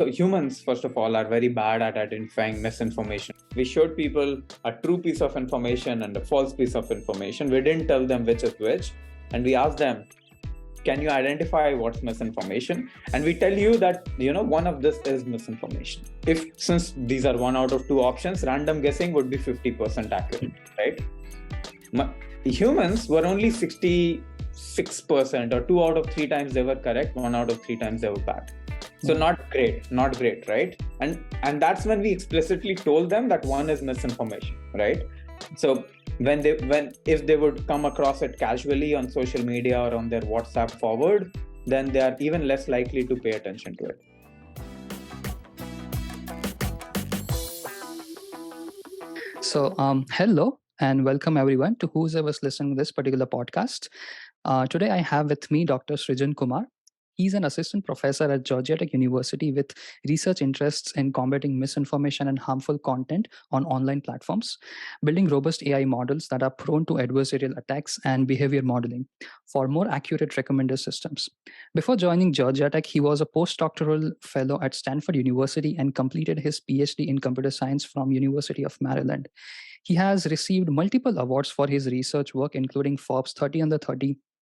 So humans, first of all, are very bad at identifying misinformation. We showed people a true piece of information and a false piece of information. We didn't tell them which is which. And we asked them, can you identify what's misinformation? And we tell you that, one of this is misinformation. Since these are 1 out of 2 options, random guessing would be 50% accurate, right? Humans were only 66%, or 2 out of 3 times they were correct, 1 out of 3 times they were bad. So not great, right? And that's when we explicitly told them that one is misinformation, right? So if they would come across it casually on social media or on their WhatsApp forward, then they are even less likely to pay attention to it. So, hello and welcome everyone to whoever's listening to this particular podcast. Today I have with me Dr. Srijan Kumar. He's an assistant professor at Georgia Tech University with research interests in combating misinformation and harmful content on online platforms, building robust AI models that are prone to adversarial attacks and behavior modeling for more accurate recommender systems. Before joining Georgia Tech, he was a postdoctoral fellow at Stanford University and completed his PhD in computer science from University of Maryland. He has received multiple awards for his research work, including Forbes 30 under 30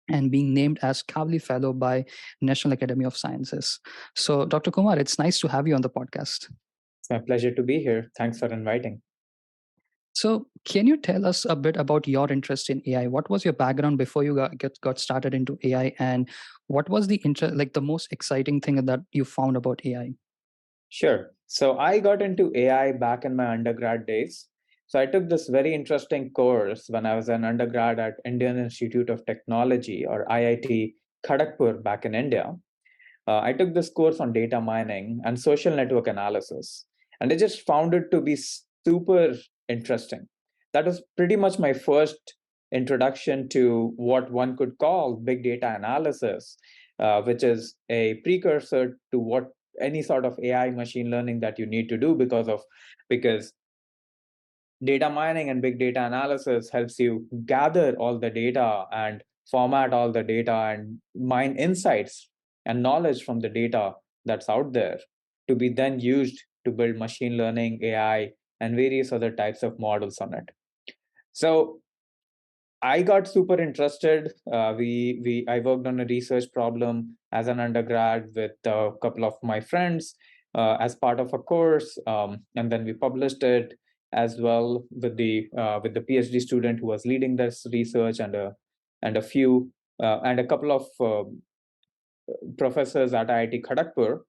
and being named as Kavli Fellow by National Academy of Sciences. So, Dr. Kumar, it's nice to have you on the podcast. It's my pleasure to be here. Thanks for inviting. So, can you tell us a bit about your interest in AI? What was your background before you got started into AI, and what was the most exciting thing that you found about AI? Sure. So I got into AI back in my undergrad days. So I took this very interesting course when I was an undergrad at Indian Institute of Technology, or IIT Kharagpur, back in India. I took this course on data mining and social network analysis, and I just found it to be super interesting. That was pretty much my first introduction to what one could call big data analysis, which is a precursor to what any sort of AI machine learning that you need to do, because data mining and big data analysis helps you gather all the data and format all the data and mine insights and knowledge from the data that's out there to be then used to build machine learning, AI, and various other types of models on it. So I got super interested. I worked on a research problem as an undergrad with a couple of my friends as part of a course, and then we published it as well with the PhD student who was leading this research, and a couple of professors at IIT Kharagpur.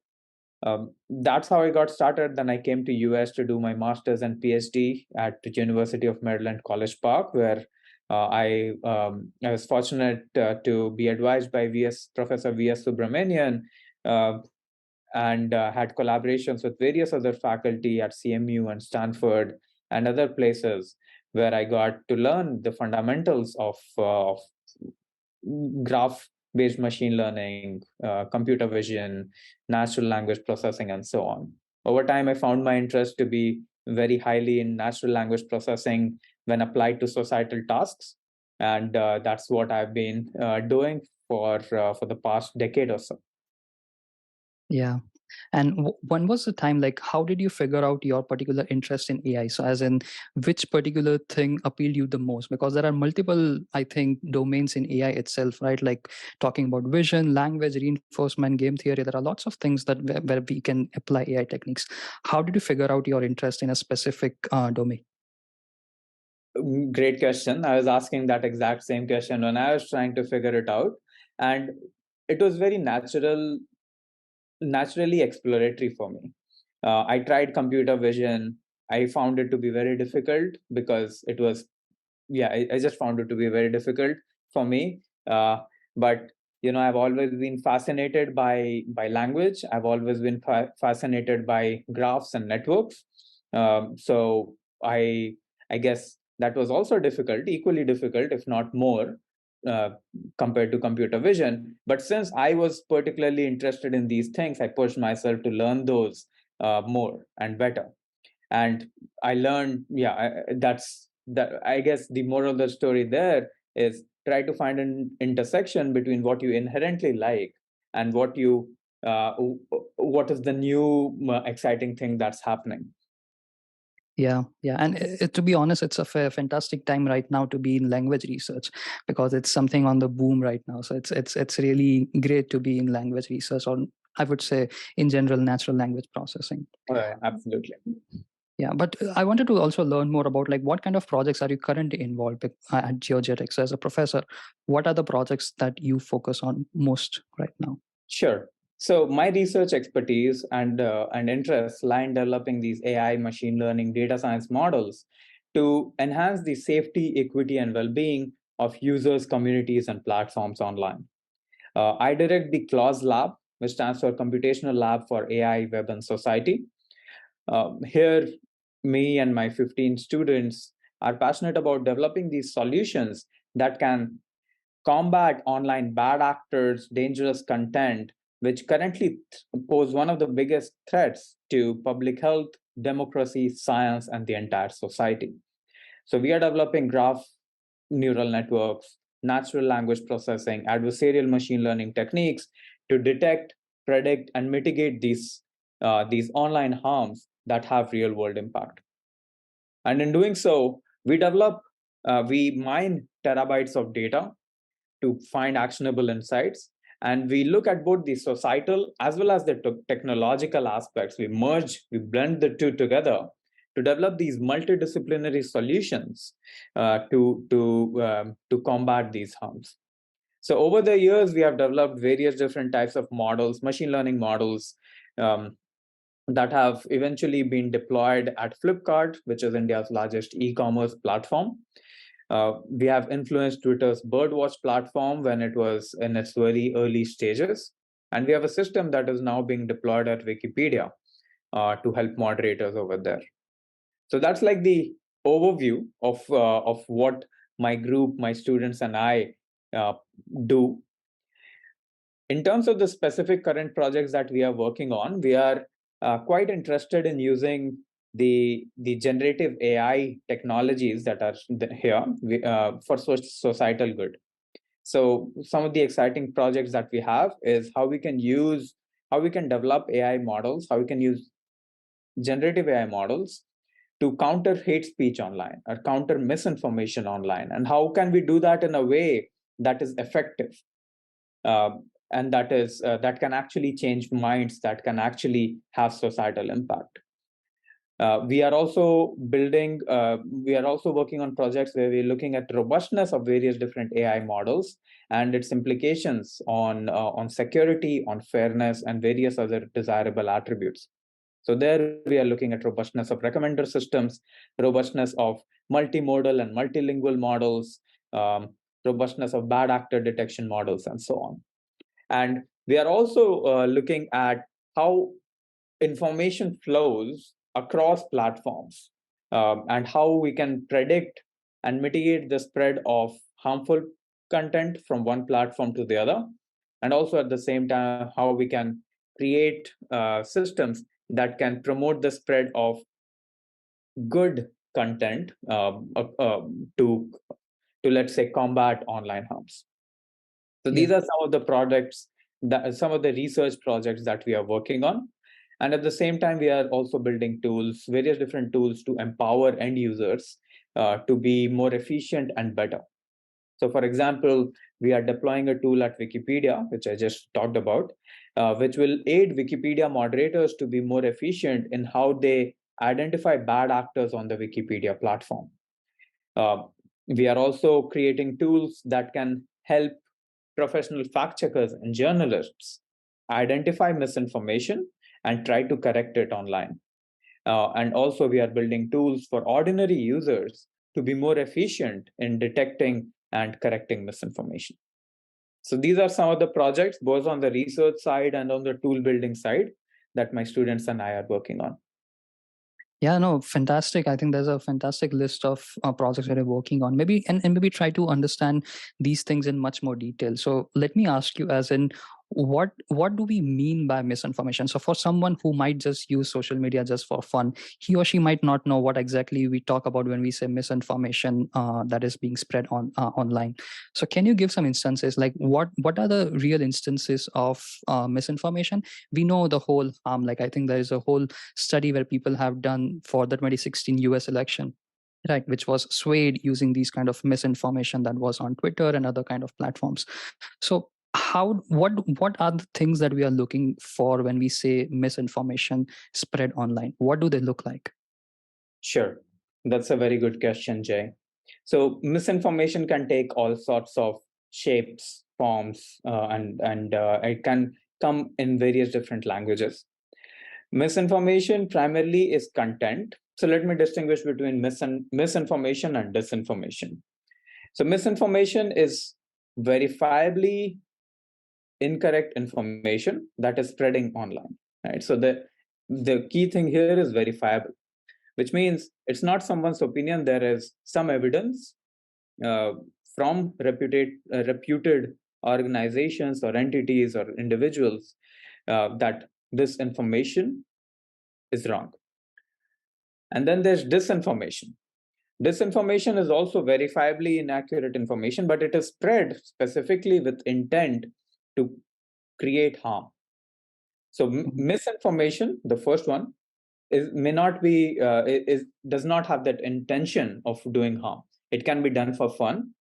That's how I got started. Then I came to US to do my master's and PhD at the University of Maryland, College Park, where I was fortunate to be advised by Professor V.S. Subramanian, and had collaborations with various other faculty at CMU and Stanford and other places, where I got to learn the fundamentals of graph-based machine learning, computer vision, natural language processing, and so on. Over time, I found my interest to be very highly in natural language processing when applied to societal tasks, and that's what I've been doing for the past decade or so. Yeah. And when was the time, how did you figure out your particular interest in AI? So as in, which particular thing appealed you the most? Because there are multiple, I think, domains in AI itself, right? Like talking about vision, language, reinforcement, game theory. There are lots of things where we can apply AI techniques. How did you figure out your interest in a specific domain? Great question. I was asking that exact same question when I was trying to figure it out. And it was very naturally exploratory for me. I tried computer vision. I found it to be very difficult because it was, I just found it to be very difficult for me. But I've always been fascinated by language. I've always been fascinated by graphs and networks. So I guess that was also difficult, equally difficult, if not more, compared to computer vision. But since I was particularly interested in these things, I pushed myself to learn those more and better. And I learned, I guess the moral of the story there is try to find an intersection between what you inherently like and what you what is the new exciting thing that's happening. Yeah, and to be honest, it's a fantastic time right now to be in language research, because it's something on the boom right now. So it's really great to be in language research, or I would say in general natural language processing. Absolutely. Yeah, but I wanted to also learn more about, like, what kind of projects are you currently involved with at Geogetics as a professor? What are the projects that you focus on most right now? Sure. So my research expertise and interests lie in developing these AI, machine learning, data science models to enhance the safety, equity, and well-being of users, communities, and platforms online. I direct the CLAUSE Lab, which stands for Computational Lab for AI, Web, and Society. Here, me and my 15 students are passionate about developing these solutions that can combat online bad actors, dangerous content, which currently pose one of the biggest threats to public health, democracy, science, and the entire society. So we are developing graph neural networks, natural language processing, adversarial machine learning techniques to detect, predict, and mitigate these online harms that have real world impact. And in doing so, we mine terabytes of data to find actionable insights. And we look at both the societal as well as the technological aspects. We blend the two together to develop these multidisciplinary solutions to combat these harms. So over the years, we have developed various different types of models, machine learning models, um, that have eventually been deployed at Flipkart, which is India's largest e-commerce platform. We have influenced Twitter's Birdwatch platform when it was in its very early stages. And we have a system that is now being deployed at Wikipedia to help moderators over there. So that's like the overview of what my group, my students, and I do. In terms of the specific current projects that we are working on, we are quite interested in using the generative AI technologies that are here for societal good. So some of the exciting projects that we have is how we can develop AI models, how we can use generative AI models to counter hate speech online or counter misinformation online, and how can we do that in a way that is effective, uh, and that can actually change minds, that can actually have societal impact. We are also working on projects where we're looking at robustness of various different AI models and its implications on security, on fairness, and various other desirable attributes. So there we are looking at robustness of recommender systems, robustness of multimodal and multilingual models, robustness of bad actor detection models, and so on. And we are also looking at how information flows across platforms, and how we can predict and mitigate the spread of harmful content from one platform to the other. And also at the same time, how we can create systems that can promote the spread of good content to let's say combat online harms. So these are some of the projects, some of the research projects that we are working on. And at the same time, we are also building tools, various different tools to empower end users to be more efficient and better. So for example, we are deploying a tool at Wikipedia, which I just talked about, which will aid Wikipedia moderators to be more efficient in how they identify bad actors on the Wikipedia platform. Uh, we are also creating tools that can help professional fact checkers and journalists identify misinformation and try to correct it online. And also, we are building tools for ordinary users to be more efficient in detecting and correcting misinformation. So these are some of the projects, both on the research side and on the tool building side, that my students and I are working on. Yeah, no, fantastic. I think there's a fantastic list of projects that you're working on. Maybe and maybe try to understand these things in much more detail. So let me ask you, as in, what do we mean by misinformation? So for someone who might just use social media just for fun, he or she might not know what exactly we talk about when we say misinformation that is being spread on online. So can you give some instances, like what are the real instances of misinformation? We know the whole like I think there is a whole study where people have done for the 2016 US election, right, which was swayed using these kind of misinformation that was on Twitter and other kind of platforms. So how what are the things that we are looking for when we say misinformation spread online? What do they look like? Sure. That's a very good question, Jay. So misinformation can take all sorts of shapes, forms, and it can come in various different languages. Misinformation primarily is content. So let me distinguish between misinformation and disinformation. So misinformation is verifiably incorrect information that is spreading online, right? So the key thing here is verifiable, which means it's not someone's opinion. There is some evidence uh, from reputed organizations or entities or individuals that this information is wrong. And then there's disinformation. Disinformation is also verifiably inaccurate information, but it is spread specifically with intent to create harm. So misinformation, the first one, may not be does not have that intention of doing harm. It can be done for fun.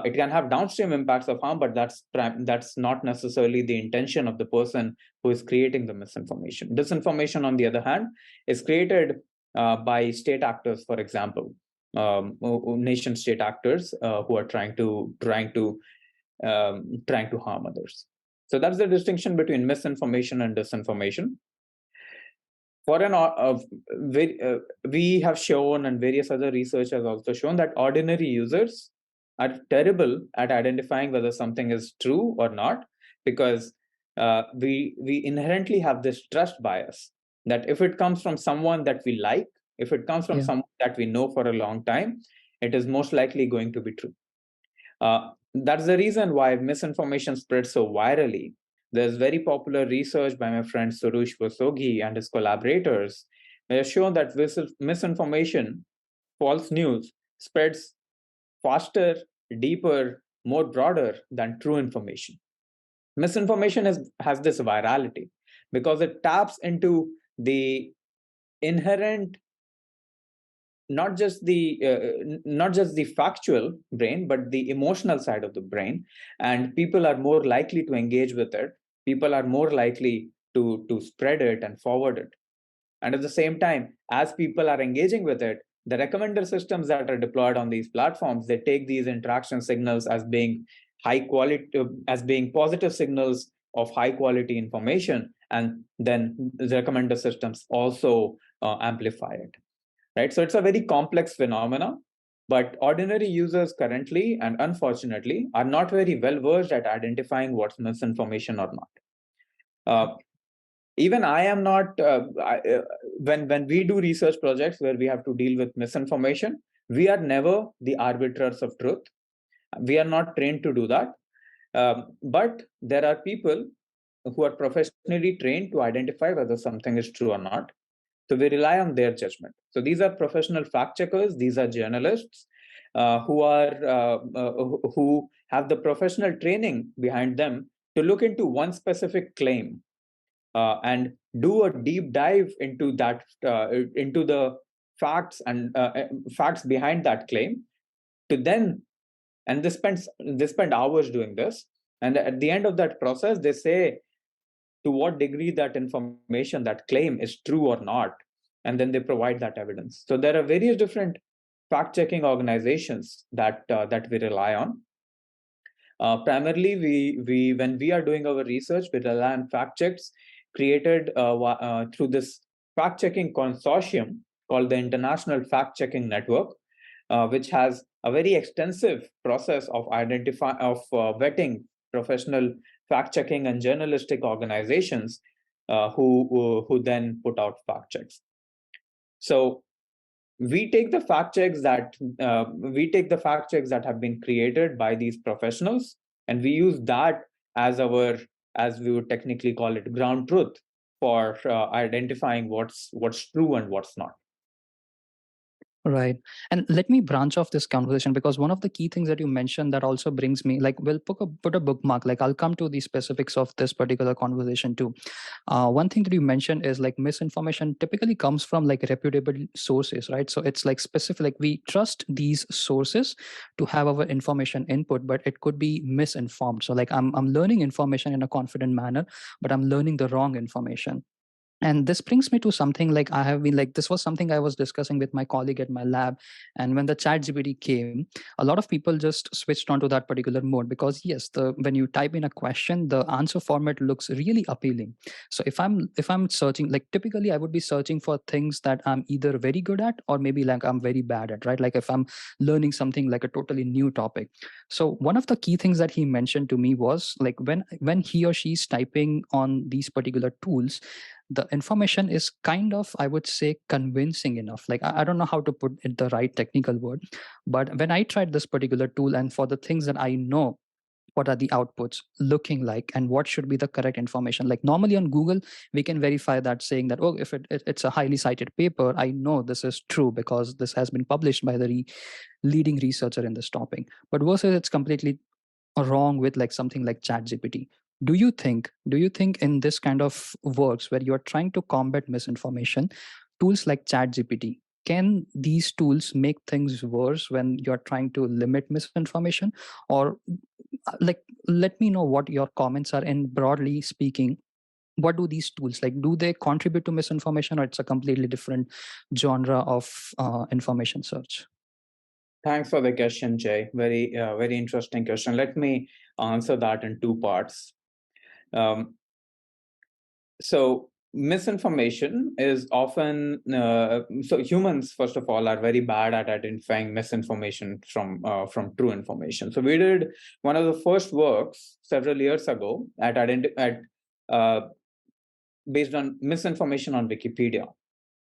It can have downstream impacts of harm, but that's not necessarily the intention of the person who is creating the misinformation. Disinformation, on the other hand, is created by state actors, for example, nation state actors who are trying to harm others. So that's the distinction between misinformation and disinformation. For we have shown, and various other research has also shown, that ordinary users are terrible at identifying whether something is true or not, because we inherently have this trust bias that if it comes from someone that we like, if it comes from someone that we know for a long time, it is most likely going to be true. That's the reason why misinformation spreads so virally. There's very popular research by my friend Surush Vasogi and his collaborators. They have shown that misinformation, false news, spreads faster, deeper, more broader than true information. Misinformation has this virality because it taps into the inherent, not just the factual brain, but the emotional side of the brain, and people are more likely to engage with it. People are more likely to spread it and forward it. And at the same time, as people are engaging with it, the recommender systems that are deployed on these platforms, they take these interaction signals as being high quality, as being positive signals of high quality information, and then the recommender systems also amplify it, right? So it's a very complex phenomena, but ordinary users currently, and unfortunately, are not very well versed at identifying what's misinformation or not. Even I am not. When we do research projects where we have to deal with misinformation, we are never the arbiters of truth. We are not trained to do that. But there are people who are professionally trained to identify whether something is true or not. So we rely on their judgment. So these are professional fact checkers. These are journalists who have the professional training behind them to look into one specific claim and do a deep dive into that, into the facts and facts behind that claim. To then, and they spend hours doing this. And at the end of that process, they say to what degree that information, that claim, is true or not, and then they provide that evidence. So there are various different fact-checking organizations that we rely on. Primarily, we when we are doing our research, we rely on fact checks created through this fact-checking consortium called the International Fact-Checking Network, which has a very extensive process of vetting professional fact-checking and journalistic organizations who then put out fact checks. So we take the fact checks that have been created by these professionals, and we use that as as we would technically call it, ground truth for identifying what's true and what's not. Right. And let me branch off this conversation, because one of the key things that you mentioned that also brings me, like, we'll put a bookmark, like I'll come to the specifics of this particular conversation too. One thing that you mentioned is like misinformation typically comes from like reputable sources, right? So it's like specific, like we trust these sources to have our information input, but it could be misinformed. So like I'm learning information in a confident manner, but I'm learning the wrong information. And this brings me to something like I have been like, this was something I was discussing with my colleague at my lab. And when the ChatGPT came, a lot of people just switched onto that particular mode, because yes, the when you type in a question, the answer format looks really appealing. So if I'm searching, like typically I would be searching for things that I'm either very good at or maybe like I'm very bad at, right? Like if I'm learning something like a totally new topic. So one of the key things that he mentioned to me was like when he or she's typing on these particular tools, the information is kind of, I would say, convincing enough. Like I don't know how to put it the right technical word, but when I tried this particular tool, and for the things that I know, what are the outputs looking like and what should be the correct information, like normally on Google we can verify that, saying that, oh, if it's a highly cited paper, I know this is true because this has been published by the leading researcher in this topic. But versus it's completely wrong with like something like ChatGPT. Do you think in this kind of works where you're trying to combat misinformation, tools like ChatGPT, can these tools make things worse when you're trying to limit misinformation? Or like, let me know what your comments are, and broadly speaking, what do these tools, like, do they contribute to misinformation, or it's a completely different genre of information search? Thanks for the question, Jay. Very interesting question. Let me answer that in two parts. Um, so misinformation is often so humans, first of all, are very bad at identifying misinformation from true information. So we did one of the first works several years ago uh, based on misinformation on Wikipedia.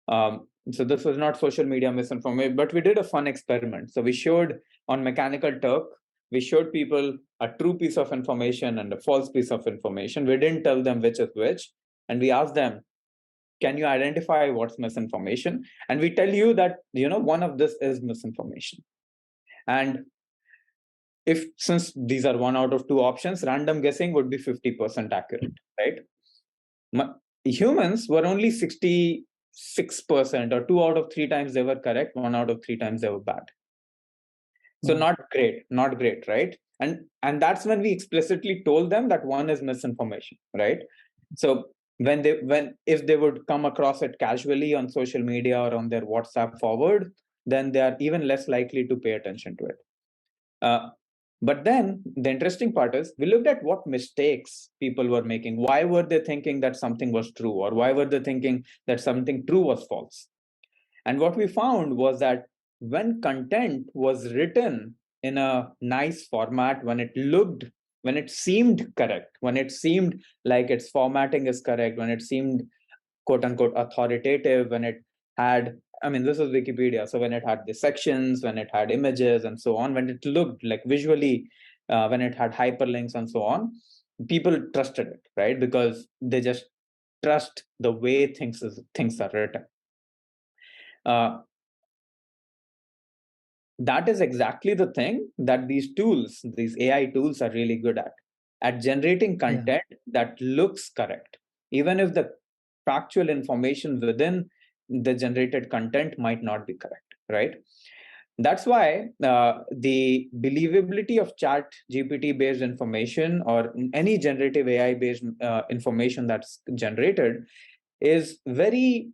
So this was not social media misinformation, but we did a fun experiment. So we showed on Mechanical Turk, we showed people a true piece of information and a false piece of information. We didn't tell them which is which. And we asked them, can you identify what's misinformation? And we tell you that, one of this is misinformation. And if, since these are one out of two options, random guessing would be 50% accurate, right? Humans were only 66%, or 2 out of 3 times they were correct, 1 out of 3 times they were bad. So not great, right? And that's when we explicitly told them that one is misinformation, right? So if they would come across it casually on social media or on their WhatsApp forward, then they are even less likely to pay attention to it. But then the interesting part is we looked at what mistakes people were making. Why were they thinking that something was true, or why were they thinking that something true was false? And what we found was that when content was written in a nice format, when it seemed correct, when it seemed like its formatting is correct, when it seemed quote unquote authoritative, when it had, I mean, this is Wikipedia, so when it had the sections, when it had images and so on, when it looked like visually, when it had hyperlinks and so on, people trusted it, right? Because they just trust the way things are written. That is exactly the thing that these AI tools are really good at generating content that looks correct, even if the factual information within the generated content might not be correct, right? That's why the believability of chat GPT based information, or any generative AI based information that's generated, is very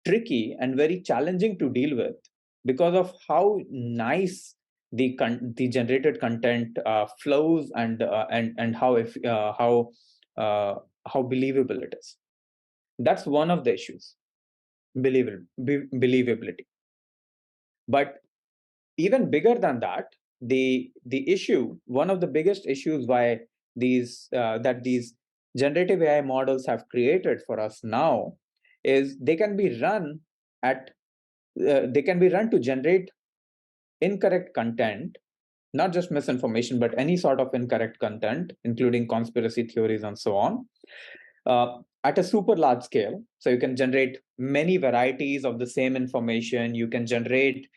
tricky and very challenging to deal with, because of how nice the generated content flows, and how believable it is. That's one of the issues, believability. But even bigger than that, the issue, one of the biggest issues why these generative AI models have created for us now, is they can be run to generate incorrect content not just misinformation, but any sort of incorrect content, including conspiracy theories and so on, at a super large scale. So you can generate many varieties of the same information. You can generate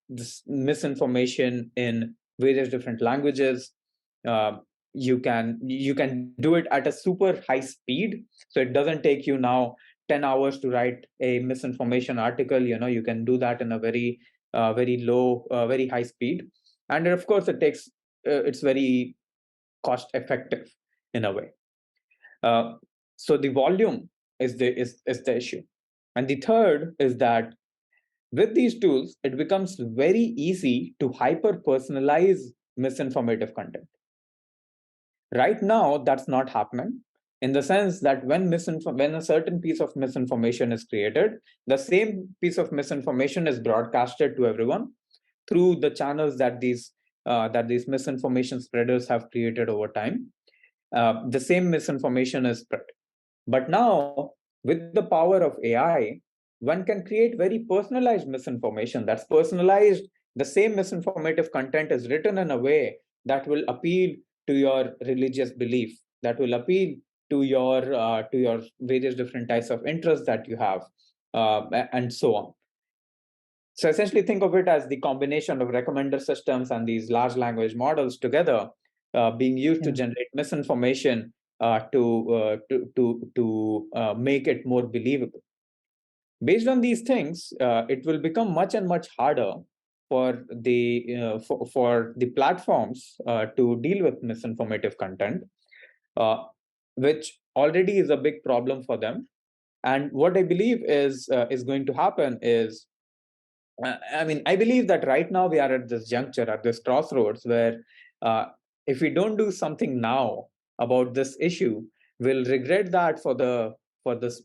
this misinformation in various different languages. Uh, you can do it at a super high speed, so it doesn't take you now 10 hours to write a misinformation article. You can do that in a very low, very high speed, and of course it's very cost effective in a way. uh, so the volume is the issue. And the third is that with these tools, it becomes very easy to hyper personalize misinformative content. Right now, that's not happening, in the sense that when a certain piece of misinformation is created, the same piece of misinformation is broadcasted to everyone through the channels that these misinformation spreaders have created over time. The same misinformation is spread. But now, with the power of AI, one can create very personalized misinformation that's personalized. The same misinformative content is written in a way that will appeal to your religious belief, that will appeal to your various different types of interests that you have, and so on. So essentially, think of it as the combination of recommender systems and these large language models together, being used to Yeah. generate misinformation, to make it more believable. Based on these things, it will become much and much harder for the platforms to deal with misinformative content, uh, which already is a big problem for them. And what I believe is going to happen is, I believe that right now we are at this juncture, at this crossroads, where uh, if we don't do something now about this issue, we'll regret that for this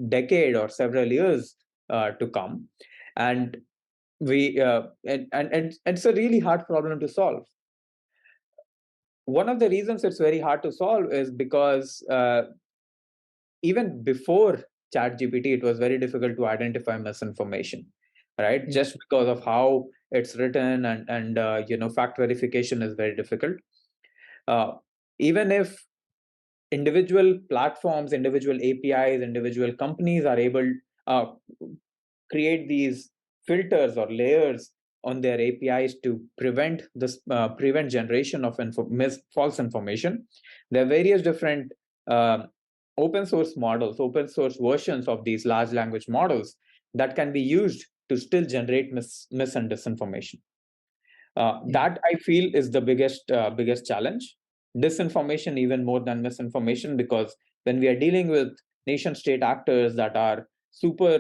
decade or several years to come. And and it's a really hard problem to solve. One of the reasons it's very hard to solve is because even before ChatGPT, it was very difficult to identify misinformation, right? Yeah. Just because of how it's written, and fact verification is very difficult. Uh, Even if individual platforms, individual APIs, individual companies are able uh, create these filters or layers on their APIs to prevent generation of false information. There are various different uh, open source models, open source versions of these large language models that can be used to still generate mis and disinformation. Yeah. That I feel is the biggest challenge. Disinformation even more than misinformation, because when we are dealing with nation state actors that are super,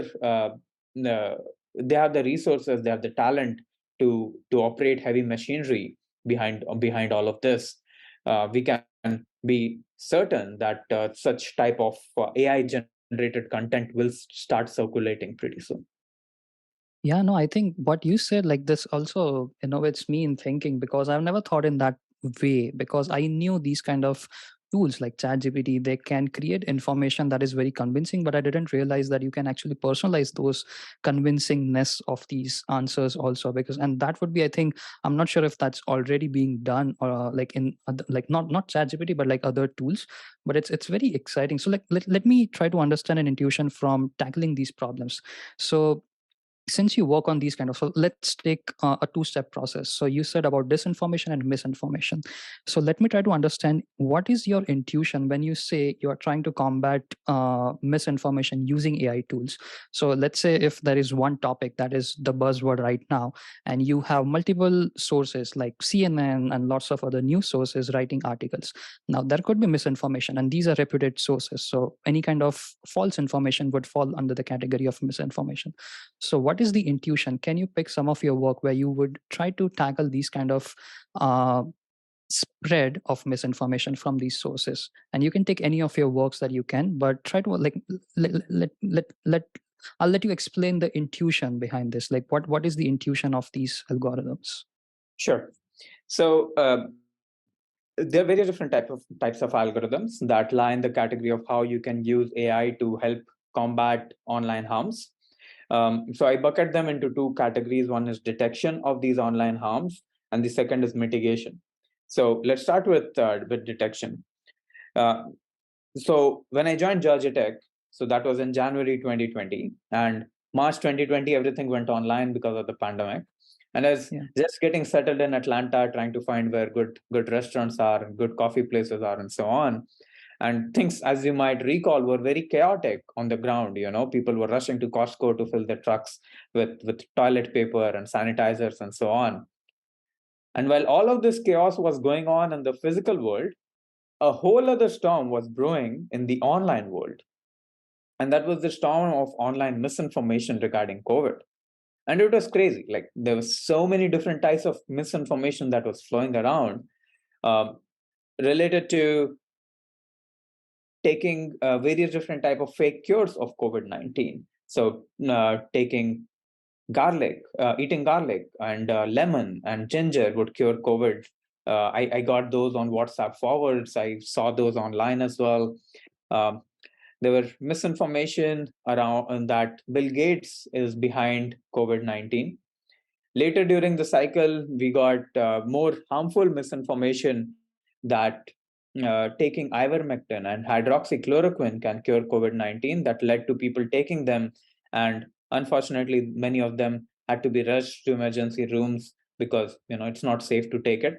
they have the resources, they have the talent to operate heavy machinery behind all of this. We can be certain that such type of AI generated content will start circulating pretty soon. Yeah, no, I think what you said, like this also innovates me in thinking, because I've never thought in that way, because I knew these kind of tools like ChatGPT, they can create information that is very convincing, but I didn't realize that you can actually personalize those convincingness of these answers also. Because, and that would be, I think, I'm not sure if that's already being done, or like in like not ChatGPT, but like other tools. But it's very exciting. So like let me try to understand an intuition from tackling these problems. So since you work on these kind of, so let's take a two-step process. So you said about disinformation and misinformation. So let me try to understand, what is your intuition when you say you are trying to combat misinformation using AI tools? So let's say if there is one topic that is the buzzword right now, and you have multiple sources like CNN and lots of other news sources writing articles. Now there could be misinformation, and these are reputed sources, so any kind of false information would fall under the category of misinformation. So what is the intuition? Can you pick some of your work where you would try to tackle these kind of uh, spread of misinformation from these sources? And you can take any of your works that you can, but try to like let I'll let you explain the intuition behind this. Like what is the intuition of these algorithms? Sure. So there are various different types of algorithms that lie in the category of how you can use AI to help combat online harms. So I bucket them into two categories. One is detection of these online harms, and the second is mitigation. So let's start with detection. So when I joined Georgia Tech, so that was in January 2020, and March 2020, everything went online because of the pandemic. And I was just getting settled in Atlanta, trying to find where good restaurants are, good coffee places are, and so on. And things, as you might recall, were very chaotic on the ground. People were rushing to Costco to fill their trucks with toilet paper and sanitizers and so on. And while all of this chaos was going on in the physical world, a whole other storm was brewing in the online world. And that was the storm of online misinformation regarding COVID. And it was crazy. Like, there were so many different types of misinformation that was flowing around, related to taking various different type of fake cures of COVID-19. So taking garlic, eating garlic and lemon and ginger would cure COVID. I got those on WhatsApp forwards. I saw those online as well. Um, there were misinformation around that Bill Gates is behind COVID-19. Later during the cycle, we got more harmful misinformation that taking ivermectin and hydroxychloroquine can cure COVID-19, that led to people taking them. And unfortunately, many of them had to be rushed to emergency rooms because it's not safe to take it.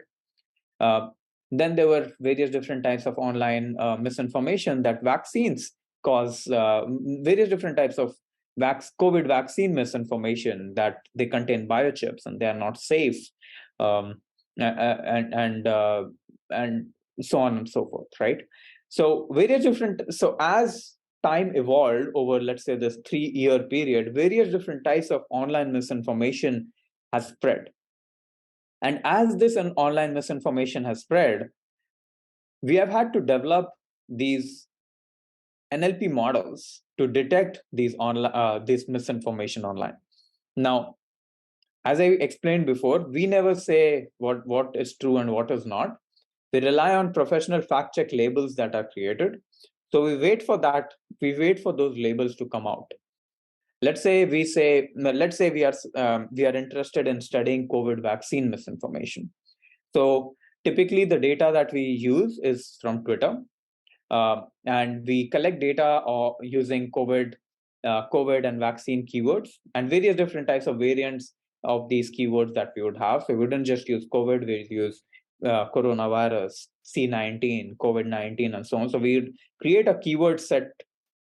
Uh, then there were various different types of online misinformation that vaccines cause, various different types of COVID vaccine misinformation, that they contain biochips and they are not safe, um, and so on and so forth, right? So various different. So as time evolved over, let's say, this 3-year period, various different types of online misinformation has spread. And as this online misinformation has spread, we have had to develop these NLP models to detect these this misinformation online. Now, as I explained before, we never say what is true and what is not. We rely on professional fact check labels that are created. So we wait for that. We wait for those labels to come out. Let's say we are interested in studying COVID vaccine misinformation. So typically, the data that we use is from Twitter, and we collect data using COVID and vaccine keywords and various different types of variants of these keywords that we would have. So we wouldn't just use COVID; we'd use coronavirus, C19, COVID-19, and so on. So we would create a keyword set,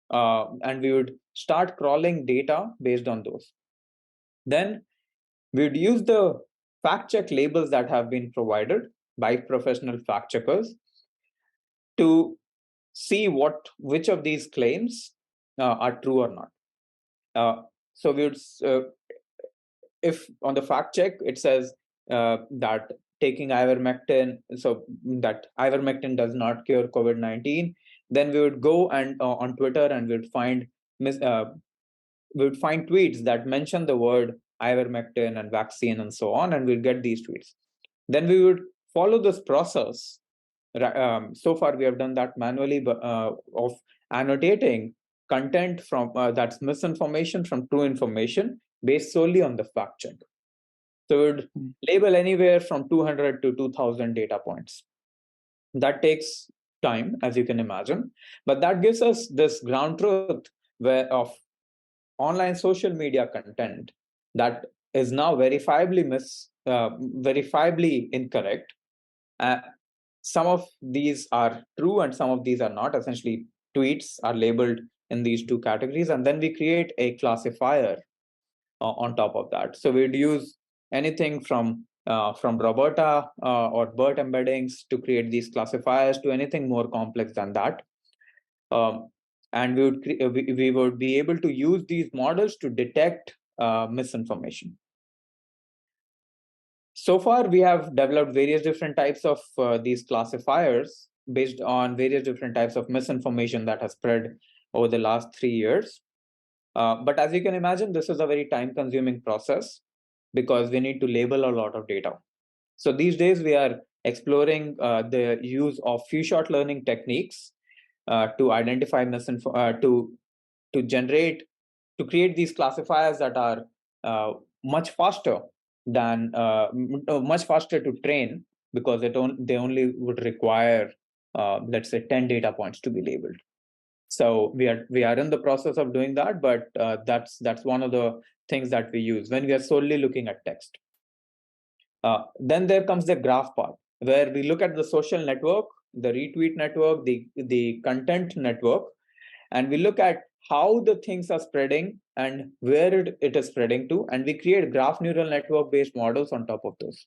and we would start crawling data based on those. Then we would use the fact check labels that have been provided by professional fact checkers to see which of these claims are true or not. So we would, if on the fact check it says that taking ivermectin, so that ivermectin does not cure COVID-19, then we would go and on Twitter, and we would find tweets that mention the word ivermectin and vaccine and so on, and we'll get these tweets. Then we would follow this process. So far, we have done that manually, but of annotating content from that's misinformation from true information based solely on the fact check. So we would label anywhere from 200 to 2,000 data points. That takes time, as you can imagine, but that gives us this ground truth of online social media content that is now verifiably incorrect. Some of these are true and some of these are not. Essentially, tweets are labeled in these two categories, and then we create a classifier on top of that. So we'd use anything from Roberta or BERT embeddings to create these classifiers, to anything more complex than that. And we would be able to use these models to detect misinformation. So far, we have developed various different types of these classifiers based on various different types of misinformation that has spread over the last 3 years. But as you can imagine, this is a very time-consuming process because we need to label a lot of data. So these days, we are exploring the use of few-shot learning techniques to identify to create these classifiers that are much faster than much faster to train, because they only would require let's say 10 data points to be labeled. So we are in the process of doing that, but that's one of the things that we use when we are solely looking at text. Then there comes the graph part, where we look at the social network, the retweet network, the content network, and we look at how the things are spreading and where it is spreading to, and we create graph neural network based models on top of those.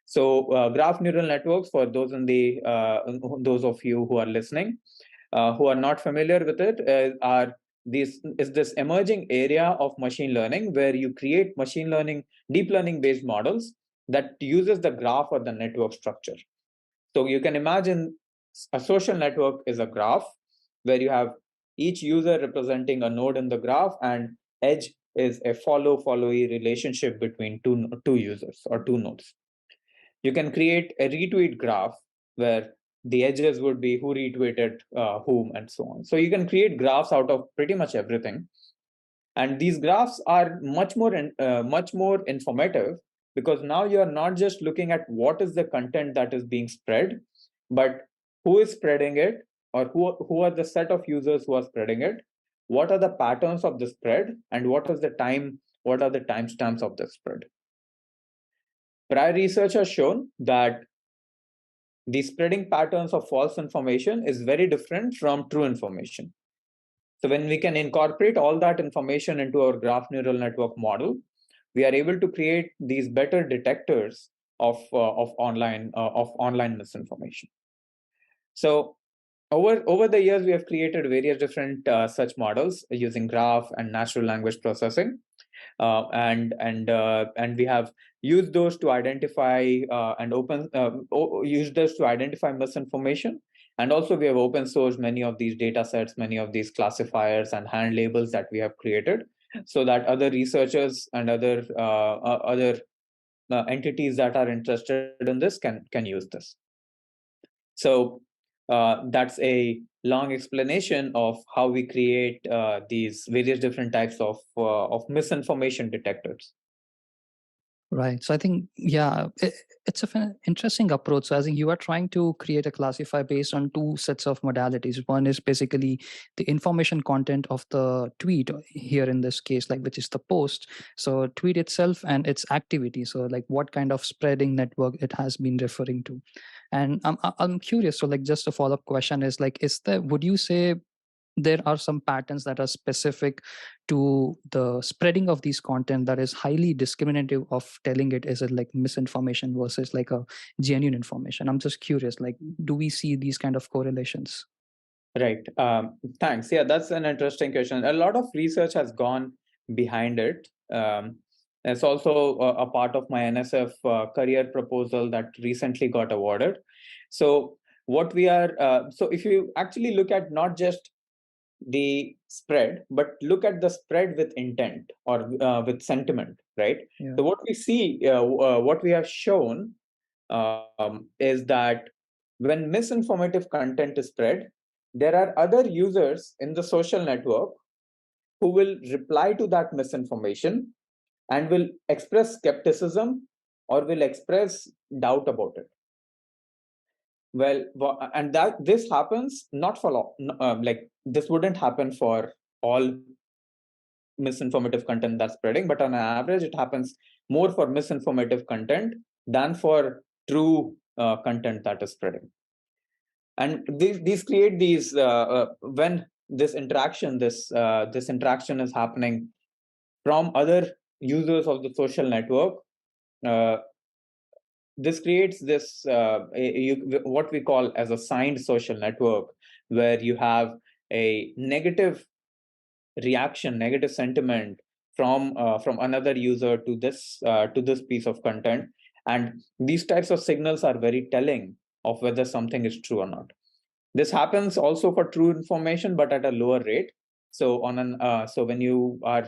So graph neural networks, for those those of you who are listening, who are not familiar with it, is this emerging area of machine learning where you create machine learning, deep learning based models that uses the graph or the network structure. So you can imagine a social network is a graph where you have each user representing a node in the graph, and edge is a follow-followee relationship between two users or two nodes. You can create a retweet graph where the edges would be who retweeted whom and so on. So you can create graphs out of pretty much everything. And these graphs are much more informative, because now you are not just looking at what is the content that is being spread, but who is spreading it, or who are the set of users who are spreading it, what are the patterns of the spread, and what are the timestamps of the spread. Prior research has shown that the spreading patterns of false information is very different from true information. So when we can incorporate all that information into our graph neural network model, we are able to create these better detectors of online misinformation. So over the years, we have created various different such models using graph and natural language processing, and we have used those to identify misinformation. And also we have open sourced many of these data sets, many of these classifiers and hand labels that we have created, so that other researchers and other entities that are interested in this can use this. So that's a long explanation of how we create these various different types of misinformation detectors. Right. So I think, yeah, it's an interesting approach. So I think you are trying to create a classifier based on two sets of modalities. One is basically the information content of the tweet here in this case, like which is the post. So tweet itself and its activity. So like what kind of spreading network it has been referring to. And I'm curious. So like just a follow-up question is like, would you say there are some patterns that are specific to the spreading of these content that is highly discriminative of telling it is it like misinformation versus like a genuine information? I'm just curious, like, do we see these kind of correlations? Right. Thanks. Yeah, that's an interesting question. A lot of research has gone behind it. It's also a part of my NSF career proposal that recently got awarded. So so if you actually look at not just the spread, but look at the spread with intent or with sentiment, right? Yeah. So what we see, what we have shown is that when misinformative content is spread, there are other users in the social network who will reply to that misinformation and will express skepticism or will express doubt about it. Well, and that this happens not for long, like this wouldn't happen for all misinformative content that's spreading, but on average, it happens more for misinformative content than for true content that is spreading. And these create these when this interaction is happening from other users of the social network. Uh, this creates what we call as a signed social network, where you have a negative reaction, negative sentiment from another user to this piece of content, and these types of signals are very telling of whether something is true or not. This happens also for true information, but at a lower rate. So so when you are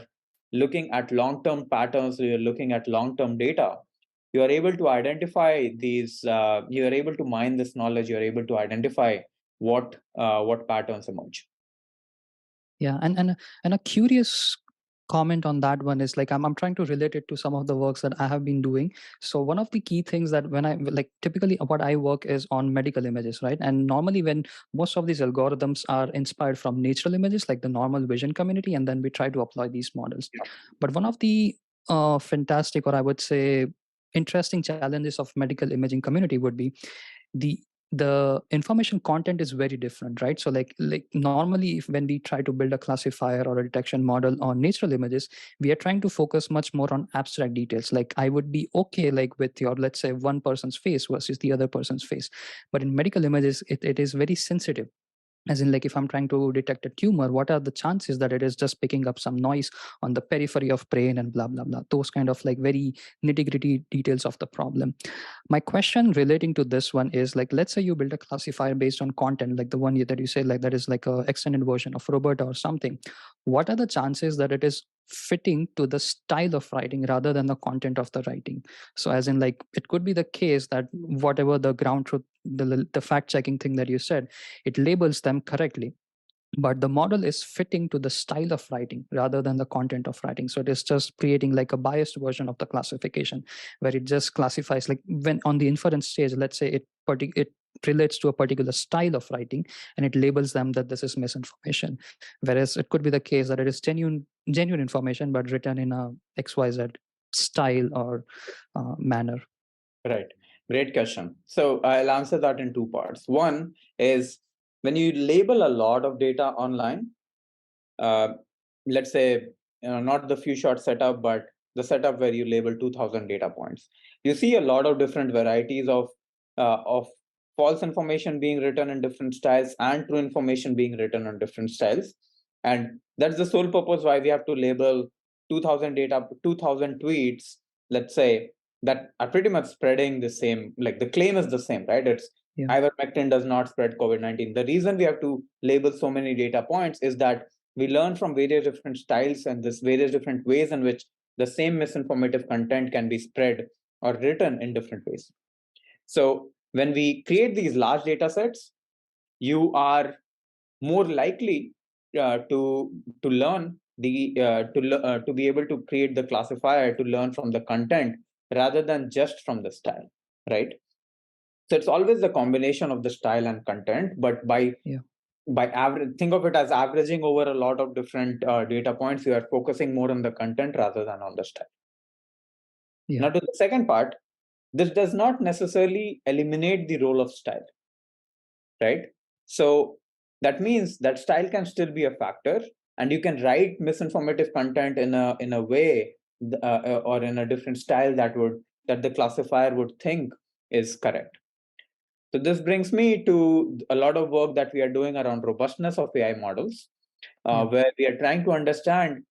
looking at long-term patterns, you're looking at long-term data, you are able to identify these. You are able to mine this knowledge. You are able to identify what patterns emerge. Yeah, and a curious comment on that one is like I'm trying to relate it to some of the works that I have been doing. So one of the key things that when I like typically what I work is on medical images, right? And normally when most of these algorithms are inspired from natural images, like the normal vision community, and then we try to apply these models. But one of the fantastic, or I would say interesting challenges of medical imaging community would be the the information content is very different, right? So like normally if when we try to build a classifier or a detection model on natural images, we are trying to focus much more on abstract details. Like I would be okay like with your, let's say, one person's face versus the other person's face, but in medical images it is very sensitive. As in, like, if I'm trying to detect a tumor, what are the chances that it is just picking up some noise on the periphery of brain and blah blah blah, those kind of like very nitty gritty details of the problem. My question relating to this one is like, let's say you build a classifier based on content, like the one that you say, like that is like a extended version of robot or something. What are the chances that it is fitting to the style of writing rather than the content of the writing? So as in, like, it could be the case that whatever the ground truth, the fact checking thing that you said, it labels them correctly, but the model is fitting to the style of writing rather than the content of writing. So it is just creating like a biased version of the classification, where it just classifies, like when on the inference stage, let's say it relates to a particular style of writing, and it labels them that this is misinformation, whereas it could be the case that it is genuine information but written in a xyz style or manner. Right. Great question. So I'll answer that in two parts. One is when you label a lot of data online, uh, let's say, not the few shot setup, but the setup where you label 2000 data points. You see a lot of different varieties of false information being written in different styles and true information being written on different styles. And that's the sole purpose why we have to label 2000 data, 2000 tweets, let's say, that are pretty much spreading the same, like the claim is the same, right? It's Yeah. ivermectin does not spread COVID-19. The reason we have to label so many data points is that we learn from various different styles and this various different ways in which the same misinformative content can be spread or written in different ways. So when we create these large data sets, you are more likely to learn to be able to create the classifier to learn from the content rather than just from the style, right? So it's always the combination of the style and content, but Yeah. by average, think of it as averaging over a lot of different data points. You are focusing more on the content rather than on the style. Yeah. Now to the second part, this does not necessarily eliminate the role of style, right? So that means that style can still be a factor, and you can write misinformative content in a way or in a different style that the classifier would think is correct. So this brings me to a lot of work that we are doing around robustness of AI models, Yeah. where we are trying to understand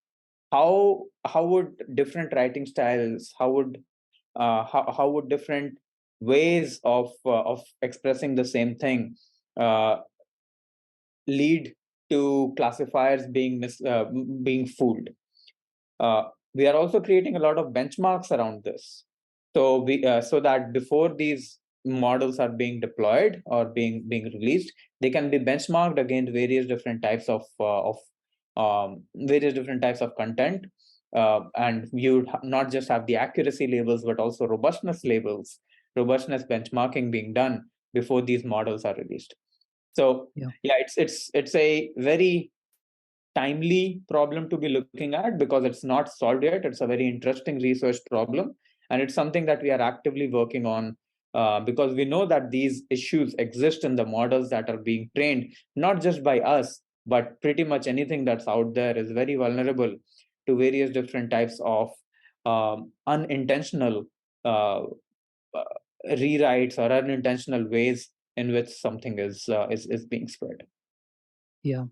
how would different writing styles, how would different ways of expressing the same thing uh, lead to classifiers being fooled. Uh, we are also creating a lot of benchmarks around this, so that before these models are being deployed or being released, they can be benchmarked against various different types of content, and you not just have the accuracy labels but also robustness benchmarking being done before these models are released. So Yeah. yeah, it's a very timely problem to be looking at because it's not solved yet. It's a very interesting research problem, and it's something that we are actively working on because we know that these issues exist in the models that are being trained, not just by us, but pretty much anything that's out there is very vulnerable to various different types of unintentional uh, uh, rewrites or unintentional ways in which something is being spread. Yeah.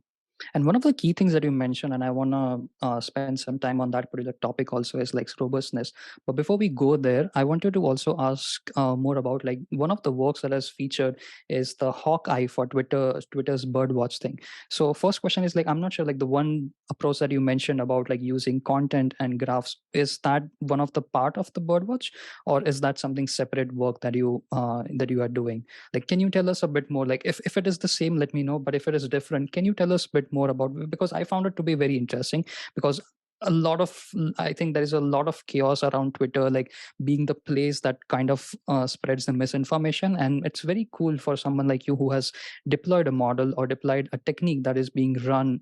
And one of the key things that you mentioned, and I want to spend some time on that particular topic also, is like robustness. But before we go there, I wanted to also ask more about like one of the works that has featured is the Hawkeye for Twitter's Birdwatch thing. So first question is like, I'm not sure, like the one approach that you mentioned about like using content and graphs, is that one of the part of the Birdwatch, or is that something separate work that you are doing? Like, can you tell us a bit more? Like, if it is the same, let me know. But if it is different, can you tell us a bit more about, because I found it to be very interesting. Because I think there is a lot of chaos around Twitter, like being the place that kind of spreads the misinformation. And it's very cool for someone like you who has deployed a model or deployed a technique that is being run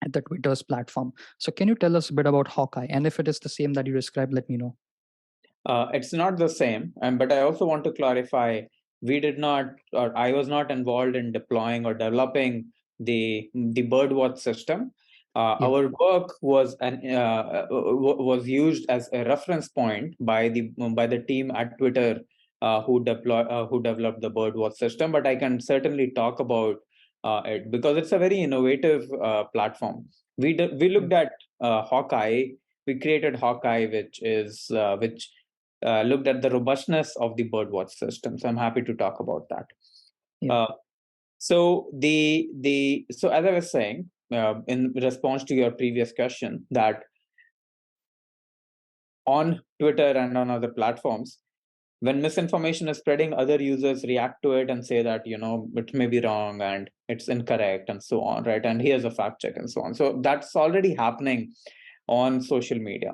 at the Twitter's platform. So can you tell us a bit about Hawkeye? And if it is the same that you described, let me know. It's not the same, but I also want to clarify, we did not, or I was not involved in deploying or developing the Birdwatch system. Yeah. Our work was used as a reference point by the team at Twitter who developed the Birdwatch system. But I can certainly talk about it because it's a very innovative platform. We looked at Hawkeye. We created Hawkeye, which looked at the robustness of the Birdwatch system. So I'm happy to talk about that. Yeah. So as I was saying, in response to your previous question, that on Twitter and on other platforms, when misinformation is spreading, other users react to it and say that, it may be wrong and it's incorrect and so on, right? And here's a fact check and so on. So that's already happening on social media.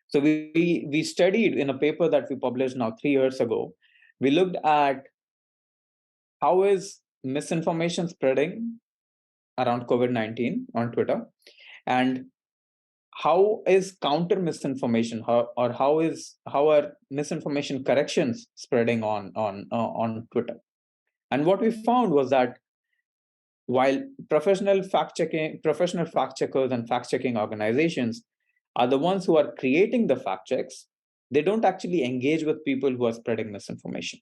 So we studied in a paper that we published now 3 years ago. We looked at how is misinformation spreading around COVID-19 on Twitter, and how is counter misinformation, how are misinformation corrections spreading on Twitter. And what we found was that while professional fact checkers and fact checking organizations are the ones who are creating the fact checks, they don't actually engage with people who are spreading misinformation.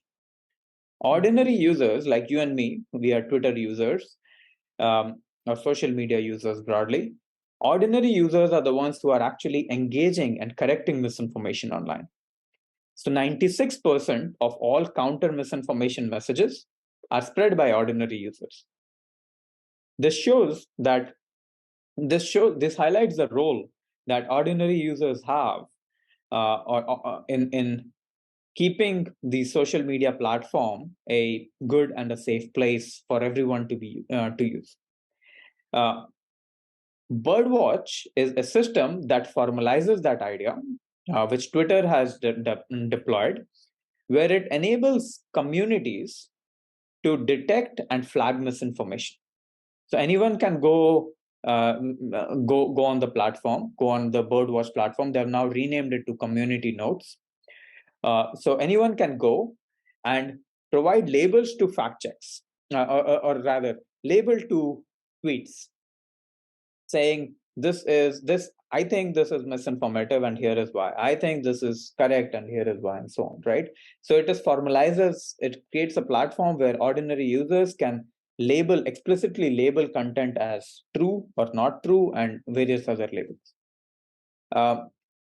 Ordinary users like you and me, we are Twitter users, or social media users broadly. Ordinary users are the ones who are actually engaging and correcting misinformation online. So 96% of all counter misinformation messages are spread by ordinary users. This shows that this highlights the role that ordinary users have in keeping the social media platform a good and a safe place for everyone to use. Birdwatch is a system that formalizes that idea, which Twitter has deployed, where it enables communities to detect and flag misinformation. So anyone can go on the platform, go on the Birdwatch platform. They have now renamed it to Community Notes. So anyone can go and provide labels to fact checks, or rather, label to tweets, saying I think this is misinformative and here is why. I think this is correct and here is why, and so on, right? So it creates a platform where ordinary users can explicitly label content as true or not true and various other labels.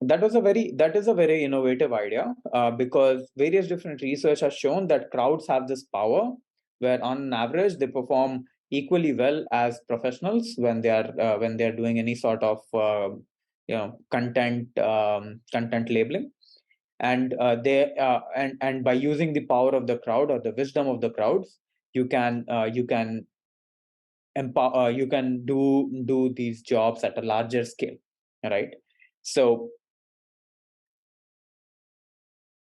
That is a very innovative idea, because various different research has shown that crowds have this power where on average they perform equally well as professionals when they are doing any sort of content labeling, and and by using the power of the crowd or the wisdom of the crowds, you can empower, you can do these jobs at a larger scale, right? So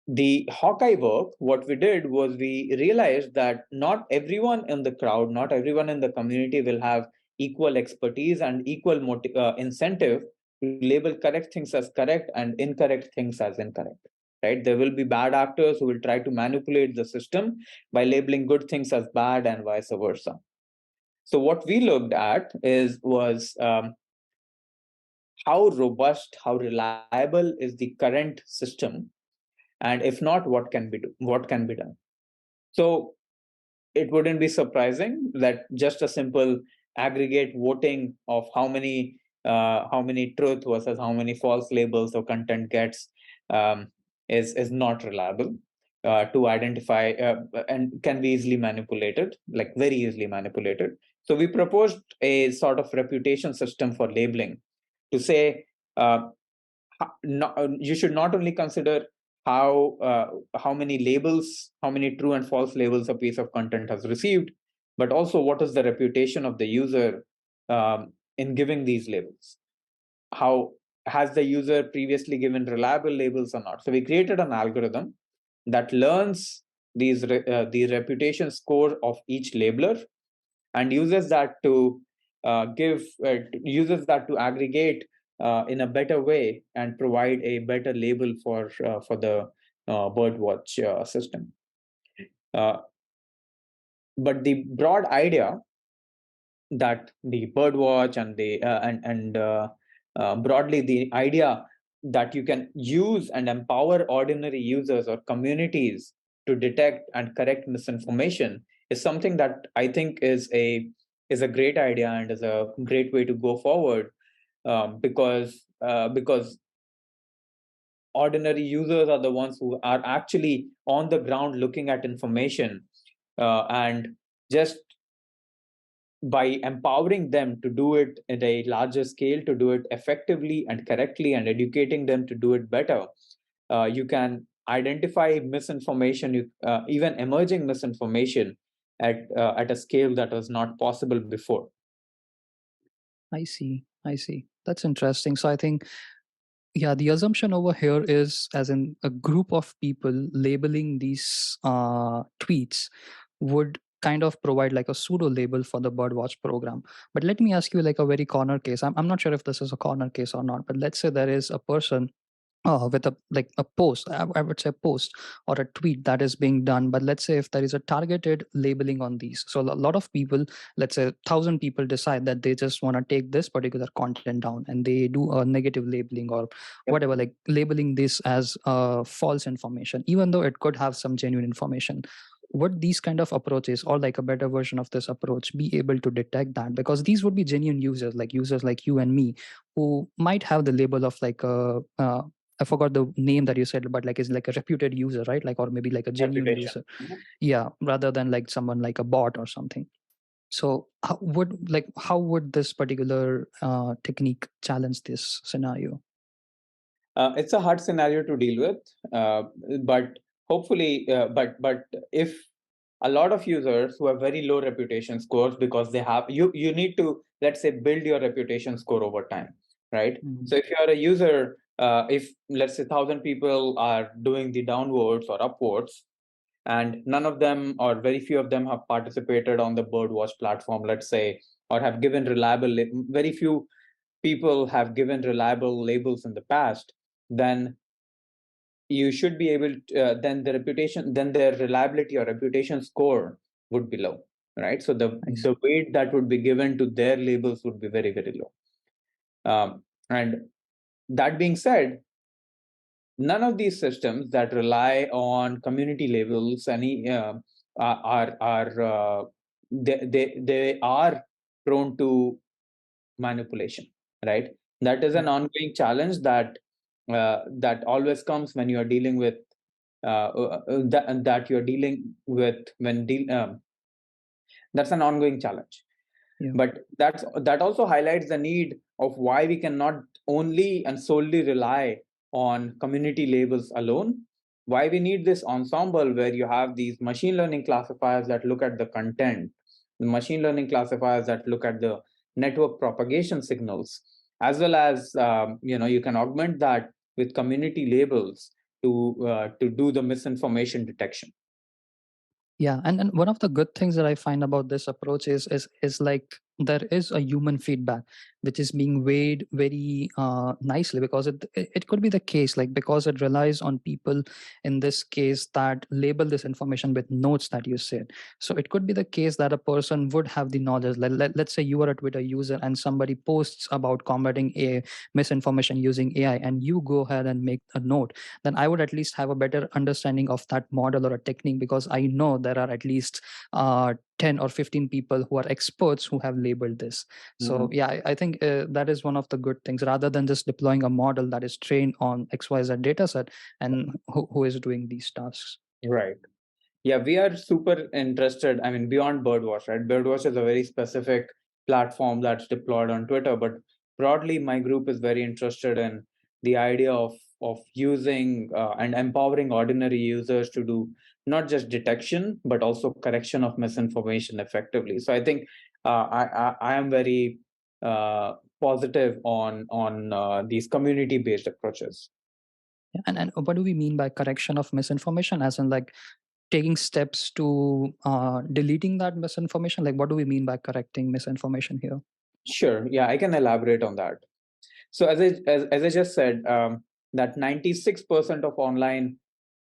the Hawkeye work, what we did was we realized that not everyone in the crowd, not everyone in the community will have equal expertise and equal incentive to label correct things as correct and incorrect things as incorrect. Right? There will be bad actors who will try to manipulate the system by labeling good things as bad and vice versa. So what we looked at was how robust, how reliable is the current system, and if not, what can be done. So it wouldn't be surprising that just a simple aggregate voting of how many truth versus how many false labels or content gets is not reliable to identify, and can be easily manipulated, like very easily manipulated. So we proposed a sort of reputation system for labeling to say, you should not only consider how many labels, how many true and false labels a piece of content has received, but also what is the reputation of the user in giving these labels. how has the user previously given reliable labels or not. So we created an algorithm that learns the reputation score of each labeler and uses that to aggregate in a better way and provide a better label for the Birdwatch system. But the broad idea that the Birdwatch and broadly the idea that you can use and empower ordinary users or communities to detect and correct misinformation is something that I think is a great idea and is a great way to go forward, because ordinary users are the ones who are actually on the ground looking at information, and just by empowering them to do it at a larger scale, to do it effectively and correctly, and educating them to do it better, you can identify misinformation, even emerging misinformation, at a scale that was not possible before. I see. That's interesting. So I think, yeah, the assumption over here is, as in a group of people labeling these tweets would kind of provide like a pseudo label for the Birdwatch program. But let me ask you like a very corner case. I'm not sure if this is a corner case or not, but let's say there is a person with a post, I would say post or a tweet that is being done. But let's say if there is a targeted labeling on these, so a lot of people, let's say 1,000 people, decide that they just want to take this particular content down, and they do a negative labeling or whatever, like labeling this as false information, even though it could have some genuine information. Would these kind of approaches, or like a better version of this approach, be able to detect that? Because these would be genuine users like you and me, who might have the label of like a I forgot the name that you said, but like is like a reputed user, right? Like, or maybe like a genuine Reputation. user. Yeah, rather than like someone like a bot or something. So how would this particular technique challenge this scenario? It's a hard scenario to deal with, but hopefully, but if a lot of users who have very low reputation scores, because they have you need to, let's say, build your reputation score over time, right? So if you are a user, if let's say 1,000 people are doing the downwards or upwards, and none of them or very few of them have participated on the Birdwatch platform, let's say, or have given very few people have given reliable labels in the past, then you should be able to, then their reliability or reputation score would be low, right? So the weight that would be given to their labels would be very, very low. And that being said, none of these systems that rely on community labels they are prone to manipulation, right? That is an ongoing challenge that always comes when you are dealing with that you're dealing with when that's an ongoing challenge. Yeah. But that also highlights the need of why we cannot only and solely rely on community labels alone, why we need this ensemble where you have these machine learning classifiers that look at the content, the machine learning classifiers that look at the network propagation signals, as well as you can augment that with community labels to do the misinformation detection. Yeah, and one of the good things that I find about this approach is like there is a human feedback which is being weighed very nicely, because it could be the case, like, because it relies on people in this case that label this information with notes that you said. So it could be the case that a person would have the knowledge. Let's say you are a Twitter user and somebody posts about combating a misinformation using AI, and you go ahead and make a note. Then I would at least have a better understanding of that model or a technique, because I know there are at least 10 or 15 people who are experts who have labeled this. So yeah, I think that is one of the good things, rather than just deploying a model that is trained on XYZ data set and who is doing these tasks. Right. Yeah, we are super interested. I mean, beyond Birdwatch, right? Birdwatch is a very specific platform that's deployed on Twitter, but broadly, my group is very interested in the idea of using and empowering ordinary users to do not just detection but also correction of misinformation effectively. So I think I am very positive on these community-based approaches. And what do we mean by correction of misinformation? As in, like, taking steps to deleting that misinformation? Like, what do we mean by correcting misinformation here? Sure. Yeah, I can elaborate on that. So as I just said, that 96% of online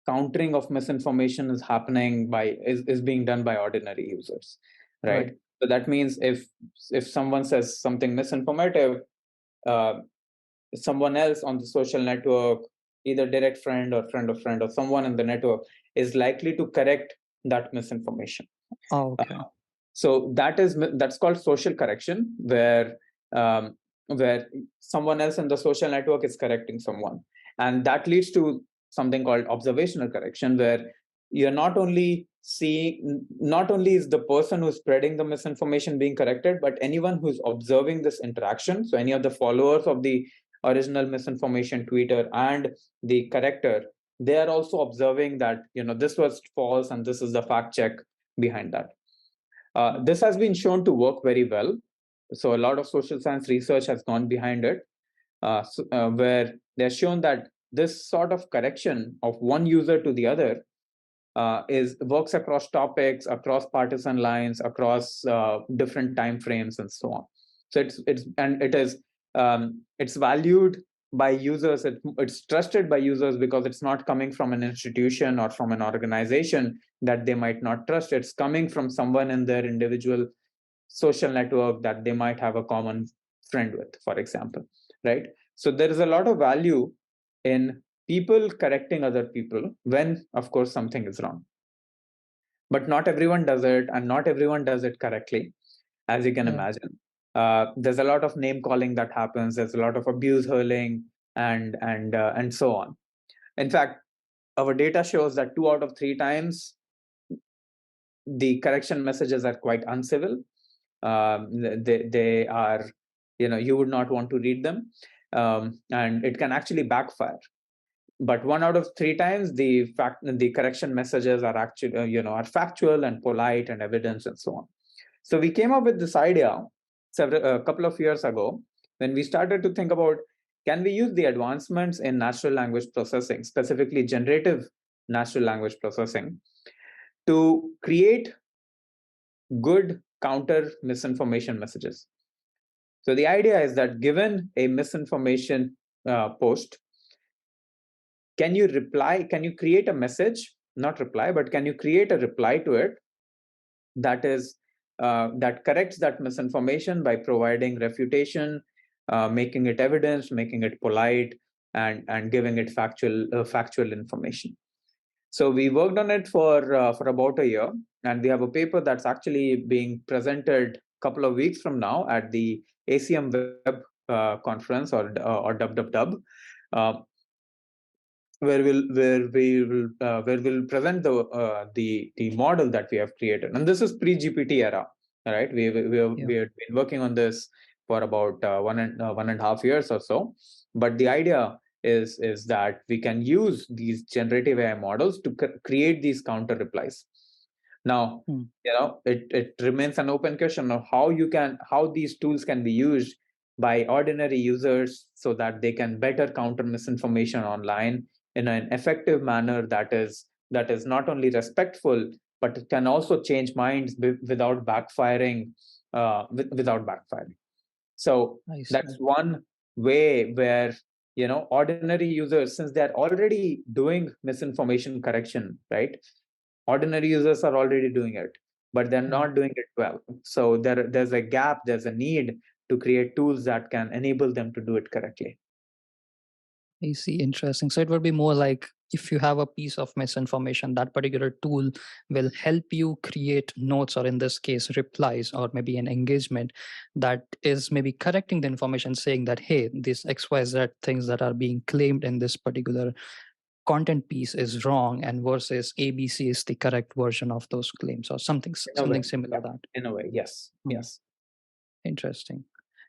countering of misinformation is happening is being done by ordinary users, right? So that means if someone says something misinformative, uh, someone else on the social network, either direct friend or friend of friend or someone in the network, is likely to correct that misinformation. Oh, okay. So that's called social correction, um, where someone else in the social network is correcting someone, and that leads to something called observational correction, where you're not only is the person who's spreading the misinformation being corrected, but anyone who's observing this interaction. So any of the followers of the original misinformation tweeter and the corrector, they are also observing that this was false and this is the fact check behind that. This has been shown to work very well. So a lot of social science research has gone behind it, where they're shown that this sort of correction of one user to the other is works across topics, across partisan lines, across different time frames, and so on. So it's valued by users. It's trusted by users because it's not coming from an institution or from an organization that they might not trust. It's coming from someone in their individual social network that they might have a common friend with, for example, right? So there is a lot of value in people correcting other people when, of course, something is wrong. But not everyone does it, and not everyone does it correctly, as you can imagine. There's a lot of name calling that happens. There's a lot of abuse hurling and so on. In fact, our data shows that 2 out of 3 times the correction messages are quite uncivil. They are, you would not want to read them, and it can actually backfire. But 1 out of 3 times, the correction messages are actually, are factual and polite and evidence and so on. So we came up with this idea a couple of years ago when we started to think about, can we use the advancements in natural language processing, specifically generative natural language processing, to create good counter misinformation messages. So the idea is that given a misinformation post, can you create a message, not reply, but can you create a reply to it that corrects that misinformation by providing refutation, making it evidence, making it polite, and giving it factual information. So we worked on it for about a year, and we have a paper that's actually being presented a couple of weeks from now at the ACM Web conference, or WWW, where we'll present the model that we have created. And this is pre-GPT era, right? We have been working on this for about 1.5 years or so. But the idea is that we can use these generative AI models to create these counter replies. Now, it remains an open question of how these tools can be used by ordinary users so that they can better counter misinformation online in an effective manner that is not only respectful, but it can also change minds without backfiring. So that's one way where ordinary users, since they're already doing misinformation correction, right? Ordinary users are already doing it, but they're not doing it well. So there's a gap, there's a need to create tools that can enable them to do it correctly. I see. Interesting. So it would be more like, if you have a piece of misinformation, that particular tool will help you create notes, or in this case, replies, or maybe an engagement that is maybe correcting the information, saying that, hey, these XYZ things that are being claimed in this particular content piece is wrong, and versus ABC is the correct version of those claims, or something similar. That in a way, yes. Yes. Interesting.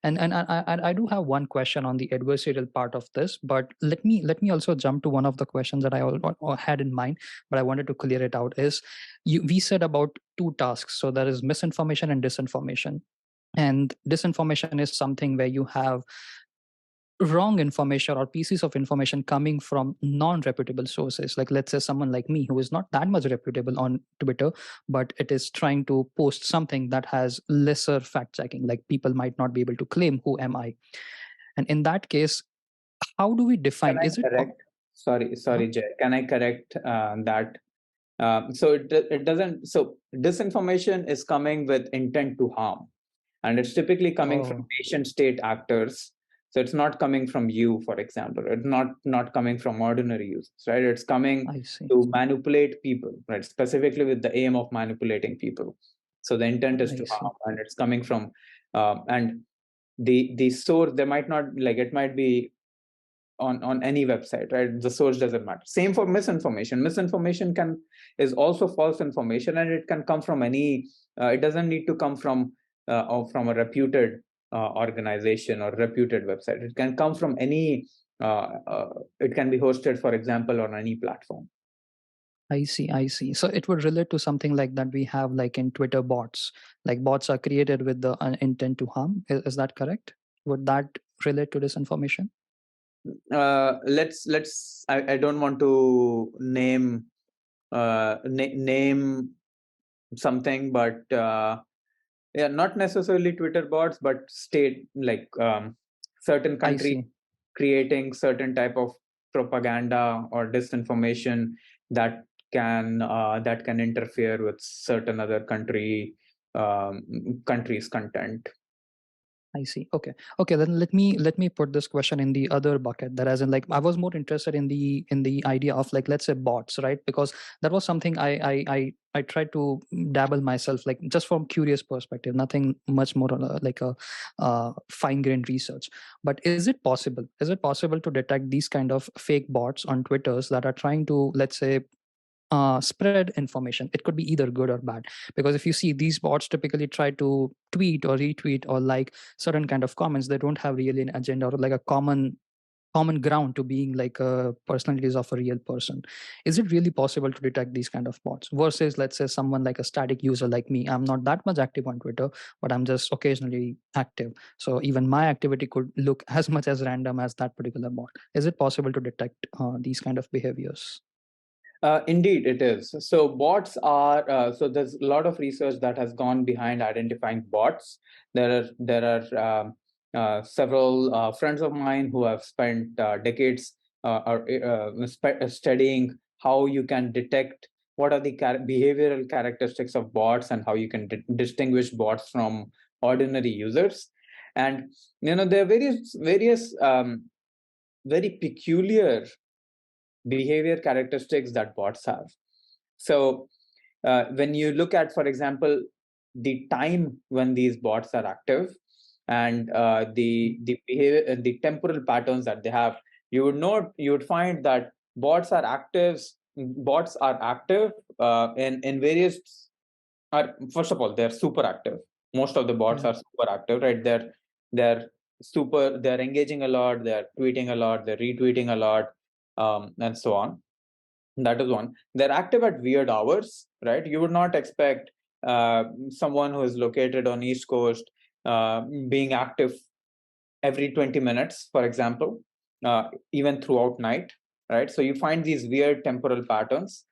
And I do have one question on the adversarial part of this, but let me also jump to one of the questions that I had in mind, but I wanted to clear it out. Is we said about two tasks, so there is misinformation and disinformation. And disinformation is something where you have wrong information or pieces of information coming from non-reputable sources. Like, let's say someone like me who is not that much reputable on Twitter, but it is trying to post something that has lesser fact checking. Like, people might not be able to claim who am I. And in that case, how do we Can define? I Is it correct? uh, Sorry, Jay. Can I correct that? So it doesn't. So disinformation is coming with intent to harm, and it's typically coming from oh, nation state actors. So it's not coming from you, for example. It's not coming from ordinary users, right? It's coming I see. to manipulate people, right? Specifically with the aim of manipulating people. So the intent is I to see. harm, and it's coming from and the source. They might not like it. Might be on any website, right? The source doesn't matter. Same for misinformation. Misinformation can is also false information, and it can come from any. It doesn't need to come or from a reputed organization or reputed website. It can come from any. It can be hosted, for example, on any platform. I see. I see. So it would relate to something like that we have like in Twitter bots. Like, bots are created with the intent to harm. Is that correct? Would that relate to disinformation? Let's. I don't want to name something, but yeah, not necessarily Twitter bots, but state like certain I countries see. creating certain type of propaganda or disinformation that can interfere with certain other countries' content. I see. Okay. Okay. Then let me put this question in the other bucket. That, as in, like, I was more interested in the idea of, like, let's say bots, right? Because that was something I tried to dabble myself, like, just from curious perspective, nothing much more like a fine grained research. But is it possible? Is it possible to detect these kind of fake bots on Twitters that are trying to, let's say, spread information? It could be either good or bad, because if you see, these bots typically try to tweet or retweet or like certain kind of comments. They don't have really an agenda or like a common ground to being like personalities of a real person. Is it really possible to detect these kind of bots versus, let's say, someone like a static user like me? I'm not that much active on Twitter, but I'm just occasionally active, so even my activity could look as much as random as that particular bot. Is it possible to detect these kind of behaviors? Indeed, it is. So bots are so there's a lot of research that has gone behind identifying bots. There are several friends of mine who have spent decades studying how you can detect what are the behavioral characteristics of bots and how you can distinguish bots from ordinary users. And there are various very peculiar behavior characteristics that bots have. So when you look at, for example, the time when these bots are active and the behavior, the temporal patterns that they have, you would find that bots are active in various. First of all, they're super active. Most of the bots Yeah, are super active, right? They're they're engaging a lot, they're tweeting a lot, they're retweeting a lot, and so on. That is one. They're active at weird hours, right? You would not expect someone who is located on East Coast being active every 20 minutes, for example, even throughout night, right? So you find these weird temporal patterns.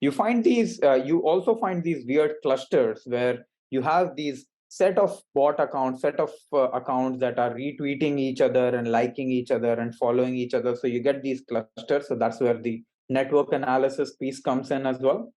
You also find these weird clusters where you have these set of accounts that are retweeting each other and liking each other and following each other. So you get these clusters. So that's where the network analysis piece comes in as well.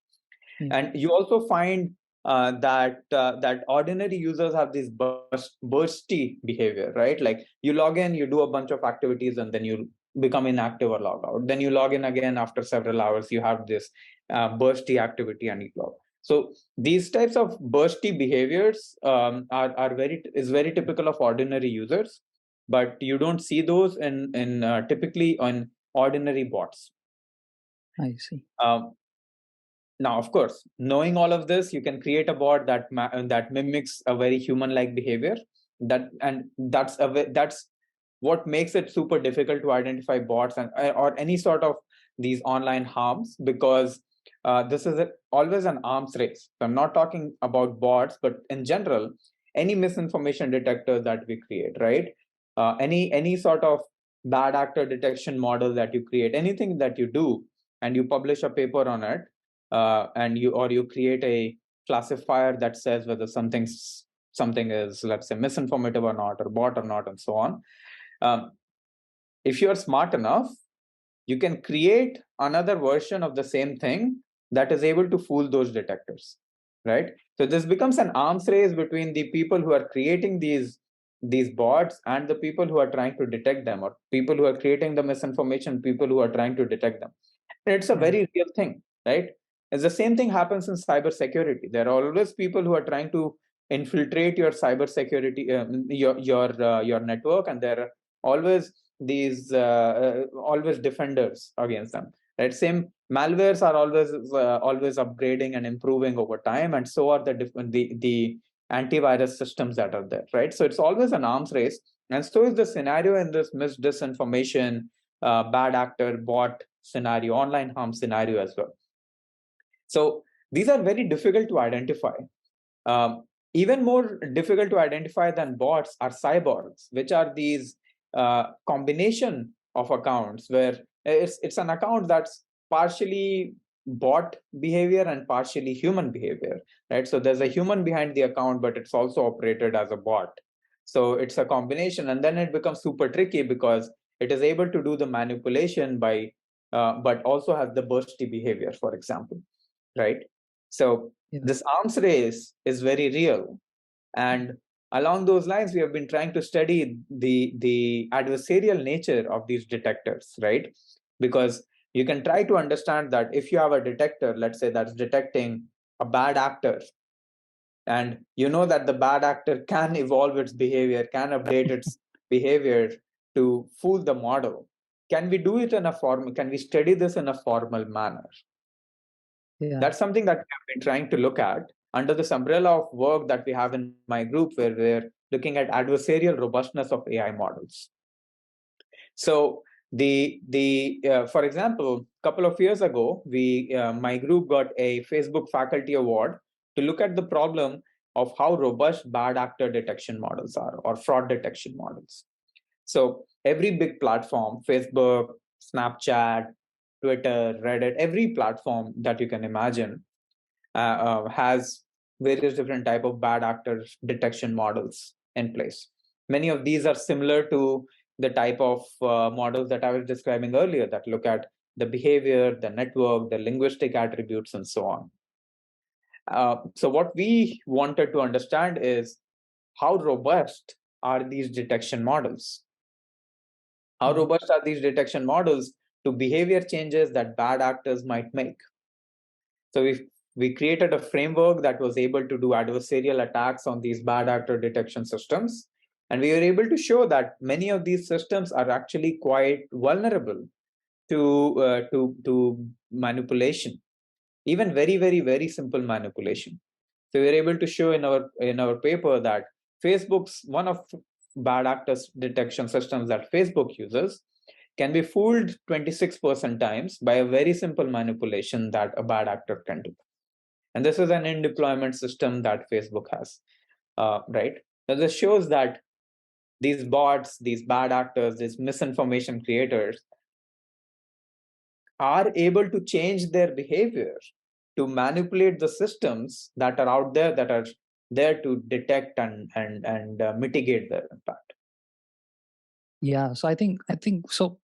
yeah. And you also find that ordinary users have this bursty behavior, right? Like you log in, you do a bunch of activities, and then you become inactive or log out. Then you log in again after several hours. You have this bursty activity, and you log. So these types of bursty behaviors are very typical of ordinary users, but you don't see those in typically on ordinary bots. I see. Um, Now, of course, knowing all of this, you can create a bot that mimics a very human-like behavior. That's what makes it super difficult to identify bots and or any sort of these online harms, because this is always an arms race. So I'm not talking about bots, but in general, any misinformation detector that we create, right? Any sort of bad actor detection model that you create, anything that you do, and you publish a paper on it, and you create a classifier that says whether something is, let's say, misinformative or not, or bot or not, and so on. If you're smart enough, you can create another version of the same thing that is able to fool those detectors, right? So this becomes an arms race between the people who are creating these bots and the people who are trying to detect them, or people who are creating the misinformation, people who are trying to detect them. And it's a very real thing, right? It's the same thing happens in cybersecurity. There are always people who are trying to infiltrate your cybersecurity, your network, and there are always these always defenders against them, right? Same malwares are always upgrading and improving over time, and so are the antivirus systems that are there, right? So it's always an arms race, and so is the scenario in this disinformation, bad actor, bot scenario, online harm scenario as well. So these are very difficult to identify. Even more difficult to identify than bots are cyborgs, which are these combination of accounts where it's an account that's partially bot behavior and partially human behavior, right? So there's a human behind the account, but it's also operated as a bot. So it's a combination, and then it becomes super tricky because it is able to do the manipulation by, but also has the bursty behavior, for example, right? So this arms race is very real. And along those lines, we have been trying to study the adversarial nature of these detectors, right? Because you can try to understand that if you have a detector, let's say, that's detecting a bad actor, and you know that the bad actor can evolve its behavior, can update its behavior to fool the model. Can we do it in a form? Can we study this in a formal manner? That's something that we have been trying to look at under this umbrella of work that we have in my group, where we're looking at adversarial robustness of AI models. So for example, a couple of years ago, my group got a Facebook faculty award to look at the problem of how robust bad actor detection models are, or fraud detection models. So every big platform, Facebook, Snapchat, Twitter, Reddit, every platform that you can imagine has various different type of bad actor detection models in place. Many of these are similar to the type of models that I was describing earlier that look at the behavior, the network, the linguistic attributes, and so on. So what we wanted to understand is how robust are these detection models? How robust are these detection models to behavior changes that bad actors might make? So we created a framework that was able to do adversarial attacks on these bad actor detection systems. And we were able to show that many of these systems are actually quite vulnerable to manipulation, even very, very, very simple manipulation. So we were able to show in our paper that Facebook's one of bad actors detection systems that Facebook uses can be fooled 26% times by a very simple manipulation that a bad actor can do. And this is an in-deployment system that Facebook has, right? So this shows that these bots, these bad actors, these misinformation creators are able to change their behavior to manipulate the systems that are out there, that are there to detect and mitigate their impact. Yeah, so I think so.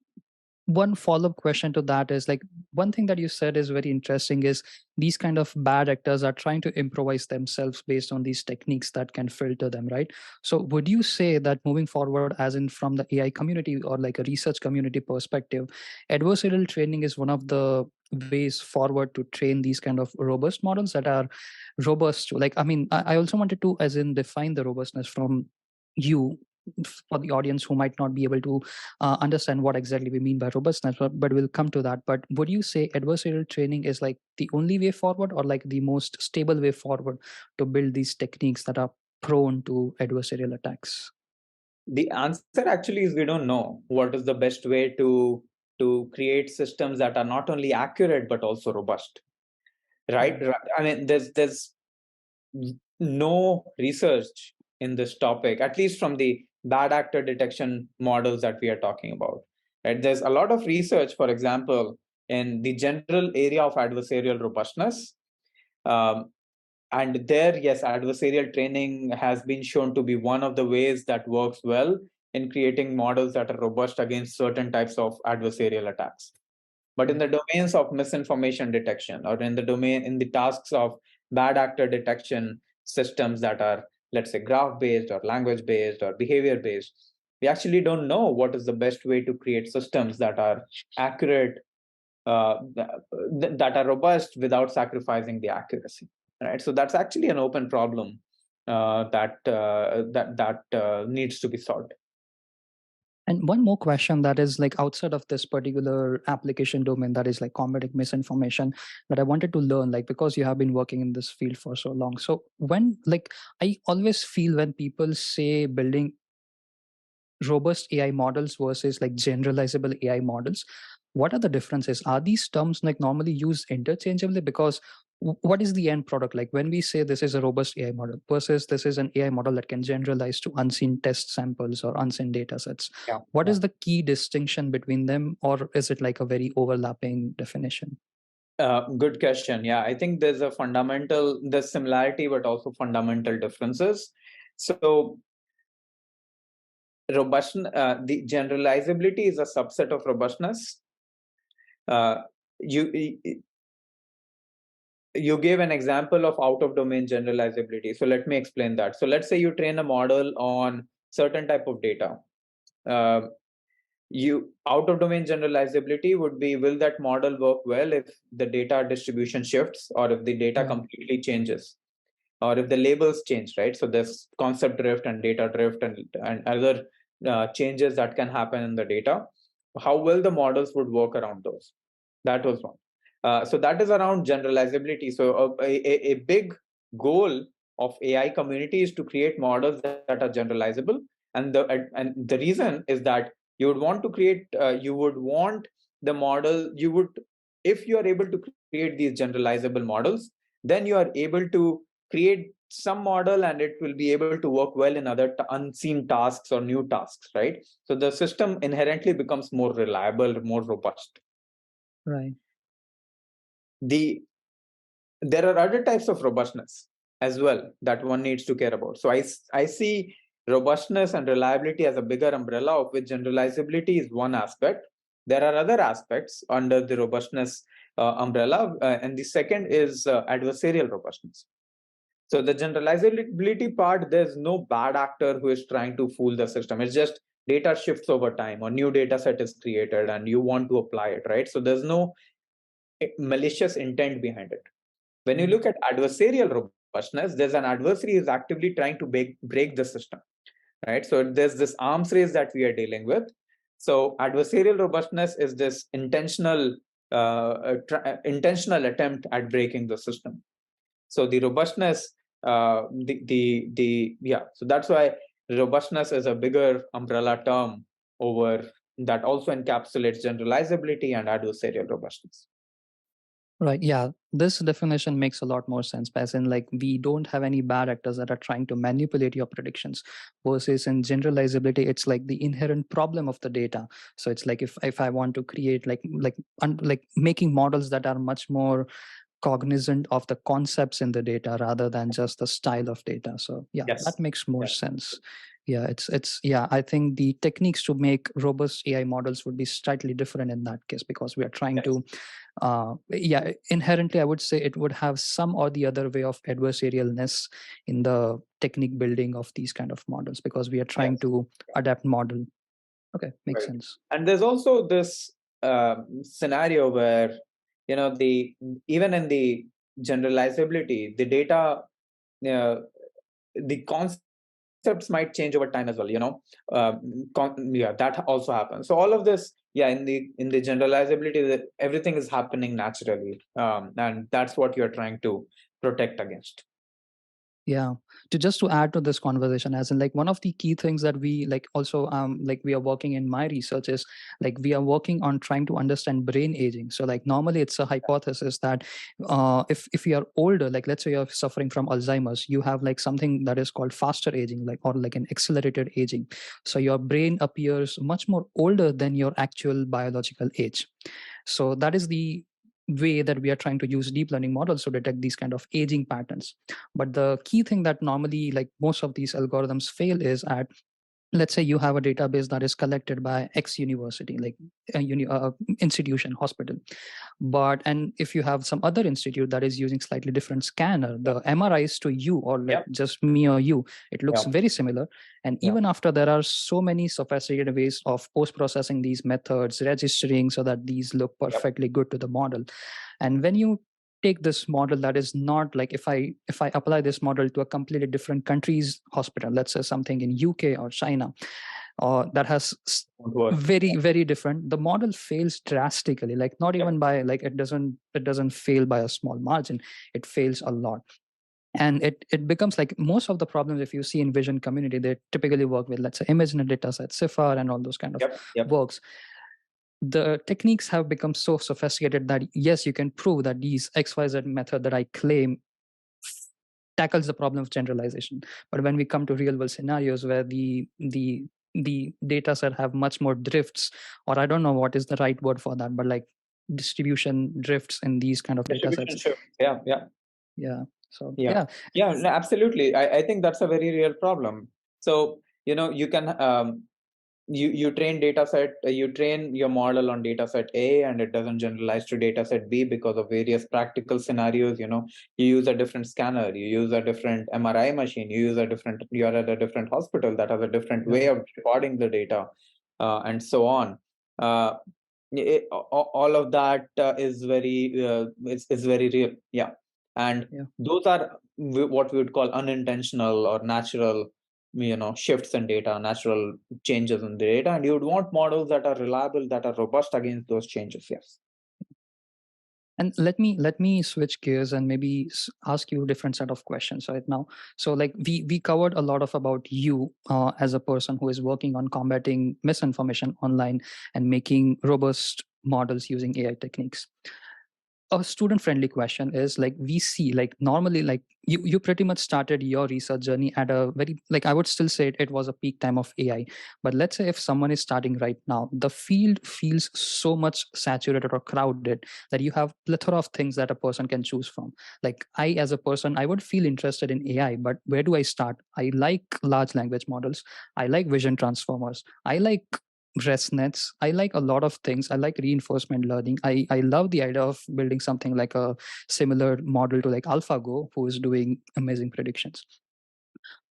One follow-up question to that is, like, one thing that you said is very interesting is these kind of bad actors are trying to improvise themselves based on these techniques that can filter them, right? So would you say that moving forward, as in from the AI community or like a research community perspective, adversarial training is one of the ways forward to train these kind of robust models that are robust? Like, I mean, I also wanted to, as in, define the robustness from you for the audience who might not be able to understand what exactly we mean by robustness, but we'll come to that. But would you say adversarial training is like the only way forward, or like the most stable way forward to build these techniques that are prone to adversarial attacks? The answer actually is we don't know what is the best way to create systems that are not only accurate but also robust, right? I mean, there's no research in this topic, at least from the bad actor detection models that we are talking about. Right? There's a lot of research, for example, in the general area of adversarial robustness. Um, and there, yes, adversarial training has been shown to be one of the ways that works well in creating models that are robust against certain types of adversarial attacks. But in the domains of misinformation detection, or in the tasks of bad actor detection systems that are, let's say, graph based or language based or behavior based, we actually don't know what is the best way to create systems that are accurate, that are robust without sacrificing the accuracy. Right. So that's actually an open problem that needs to be solved. And one more question that is like outside of this particular application domain, that is like combating misinformation, that I wanted to learn, like, because you have been working in this field for so long. So when, like, I always feel when people say building robust AI models versus like generalizable AI models, what are the differences? Are these terms like normally used interchangeably? Because what is the end product? Like when we say this is a robust AI model versus this is an AI model that can generalize to unseen test samples or unseen data sets, Yeah. what is the key distinction between them? Or is it like a very overlapping definition? Good question. Yeah, I think there's similarity, but also fundamental differences. So the generalizability is a subset of robustness. Uh, you you gave an example of out of domain generalizability. So let me explain that. So let's say you train a model on certain type of data. Uh, you out of domain generalizability would be, will that model work well if the data distribution shifts, or if the data Right. completely changes, or if the labels change, right? So there's concept drift and data drift and other changes that can happen in the data. How well the models would work around those? That was one. So that is around generalizability. So a big goal of AI community is to create models that are generalizable, and the reason is that you would want to create, you would want the model, you would, if you are able to create these generalizable models, then you are able to create some model and it will be able to work well in other unseen tasks or new tasks, right? So the system inherently becomes more reliable, more robust. Right. There are other types of robustness as well that one needs to care about. So I see robustness and reliability as a bigger umbrella, of which generalizability is one aspect. There are other aspects under the robustness umbrella, and the second is adversarial robustness. So the generalizability part, there's no bad actor who is trying to fool the system. It's just data shifts over time, or new data set is created and you want to apply it, right? So there's no malicious intent behind it. When you look at adversarial robustness, there's an adversary who's actively trying to break the system, right? So there's this arms race that we are dealing with. So adversarial robustness is this intentional attempt at breaking the system. So the robustness, yeah. So that's why robustness is a bigger umbrella term over that also encapsulates generalizability and adversarial robustness. Right. Yeah. This definition makes a lot more sense. As in, like, we don't have any bad actors that are trying to manipulate your predictions. Versus in generalizability, it's like the inherent problem of the data. So it's like if I want to create like making models that are much more cognizant of the concepts in the data rather than just the style of data. So yeah, Yes. that makes more sense. Yeah, it's yeah, I think the techniques to make robust AI models would be slightly different in that case, because we are trying to yeah, inherently I would say it would have some or the other way of adversarialness in the technique building of these kind of models, because we are trying to adapt model. Okay, makes sense. And there's also this scenario where, the even in the generalizability, the data, the concepts might change over time as well. Yeah, that also happens. So all of this, yeah, in the generalizability, that everything is happening naturally, and that's what you're trying to protect against. Yeah. To add to this conversation, as in like one of the key things that we like also like we are working in my research is like we are working on trying to understand brain aging. So like normally it's a hypothesis that if you are older, like let's say you're suffering from Alzheimer's, you have like something that is called faster aging, like or like an accelerated aging. So your brain appears much more older than your actual biological age. So that is the way that we are trying to use deep learning models to detect these kind of aging patterns. But the key thing that normally like most of these algorithms fail is at, let's say you have a database that is collected by X university, like a institution, hospital. But and if you have some other institute that is using slightly different scanner, the MRIs to you or like Yep. just me or you, it looks Yep. very similar. And Yep. even after, there are so many sophisticated ways of post-processing these methods, registering so that these look Yep. perfectly good to the model. And when you take this model that is not like, if I apply this model to a completely different country's hospital, let's say something in UK or China, or that has Won't work. very different, the model fails drastically, like not Yep. even by like it doesn't fail by a small margin, it fails a lot. And it becomes like most of the problems if you see in vision community, they typically work with, let's say, image and data set, CIFAR and all those kind of Yep. Yep. works. The techniques have become so sophisticated that yes, you can prove that these XYZ method that I claim tackles the problem of generalization. But when we come to real world scenarios where the data set have much more drifts, or I don't know what is the right word for that, but like distribution drifts in these kind of data Distribution sets. shift. Yeah. Yeah. Yeah. So Yeah. yeah. Yeah. No, absolutely. I think that's a very real problem. So, you can you train data set you train your model on data set A, and it doesn't generalize to data set B because of various practical scenarios. You use a different scanner, you use a different MRI machine, you're at a different hospital that has a different Yeah. way of recording the data, and so on. uh, all of that is very real. Yeah. And Yeah. those are what we would call unintentional or natural, shifts in data, natural changes in the data, and you would want models that are reliable, that are robust against those changes. Yes. And let me switch gears and maybe ask you a different set of questions right now. So like we covered a lot of about you as a person who is working on combating misinformation online and making robust models using AI techniques. A student friendly question is like, we see like normally like you pretty much started your research journey at a very, like I would still say it was a peak time of AI. But let's say if someone is starting right now, the field feels so much saturated or crowded that you have plethora of things that a person can choose from. Like I, as a person, I would feel interested in AI, but where do I start? I like large language models, I like vision transformers, I like rest nets, I like a lot of things, I like reinforcement learning, I love the idea of building something like a similar model to like AlphaGo, who is doing amazing predictions.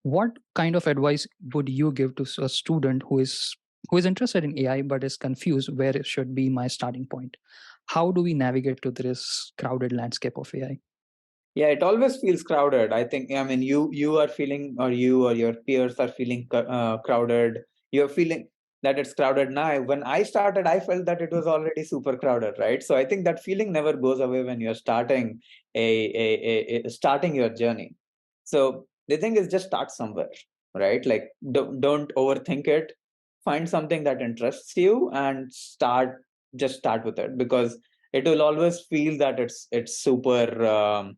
What kind of advice would you give to a student who is interested in AI but is confused where it should be my starting point? How do we navigate to this crowded landscape of AI? Yeah, it always feels crowded. I think, I mean, you are feeling, or you or your peers are feeling crowded. You're feeling that it's crowded now. When I started, I felt that it was already super crowded, right? So I think that feeling never goes away when you're starting starting your journey. So the thing is, just start somewhere, right? Like, don't overthink it. Find something that interests you and just start with it, because it will always feel that it's super.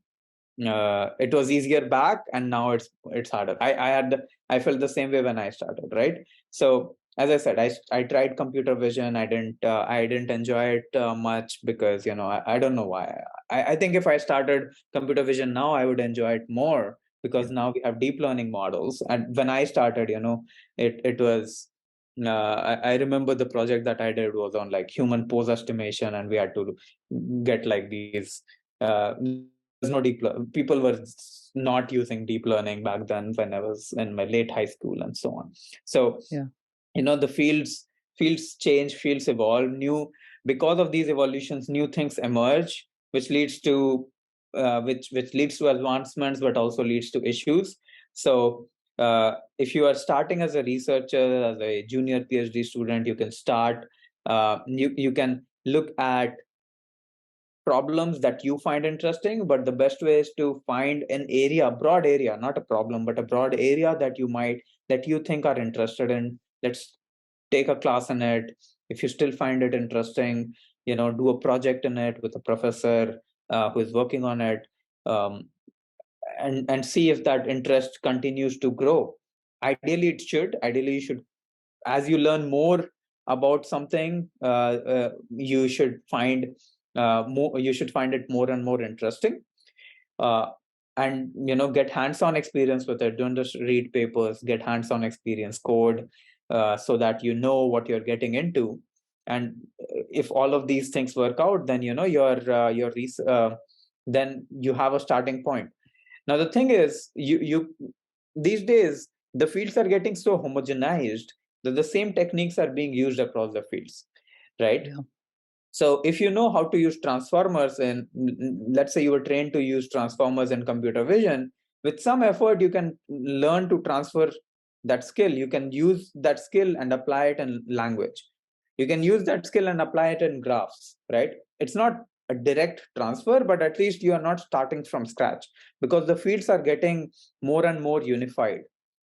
It was easier back, and now it's harder. I felt the same way when I started, right? So as I said, I tried computer vision. I didn't enjoy it much, because I don't know why. I think if I started computer vision now, I would enjoy it more, because now we have deep learning models. And when I started, it was I remember the project that I did was on like human pose estimation, and we had to get like these there's no people were not using deep learning back then, when I was in my late high school, and so on. So Yeah. the fields change, fields evolve, because of these evolutions, new things emerge, which leads to which leads to advancements, but also leads to issues. So if you are starting as a researcher, as a junior PhD student, you can start you can look at problems that you find interesting, but the best way is to find an area, broad area, not a problem, but a broad area that you think are interested in. Let's take a class in it. If you still find it interesting, do a project in it with a professor who is working on it, um, and see if that interest continues to grow. Ideally, it should. Ideally, you should, as you learn more about something, you should find more. You should find it more and more interesting, uh, and get hands-on experience with it. Don't just read papers. Get hands-on experience, code, so that you know what you're getting into. And if all of these things work out, then then you have a starting point. Now the thing is, you these days the fields are getting so homogenized that the same techniques are being used across the fields, right? Yeah. So if you know how to use transformers, and let's say you were trained to use transformers in computer vision, with some effort you can learn to transfer that skill. You can use that skill and apply it in language. You can use that skill and apply it in graphs, right? It's not a direct transfer, but at least you are not starting from scratch, because the fields are getting more and more unified,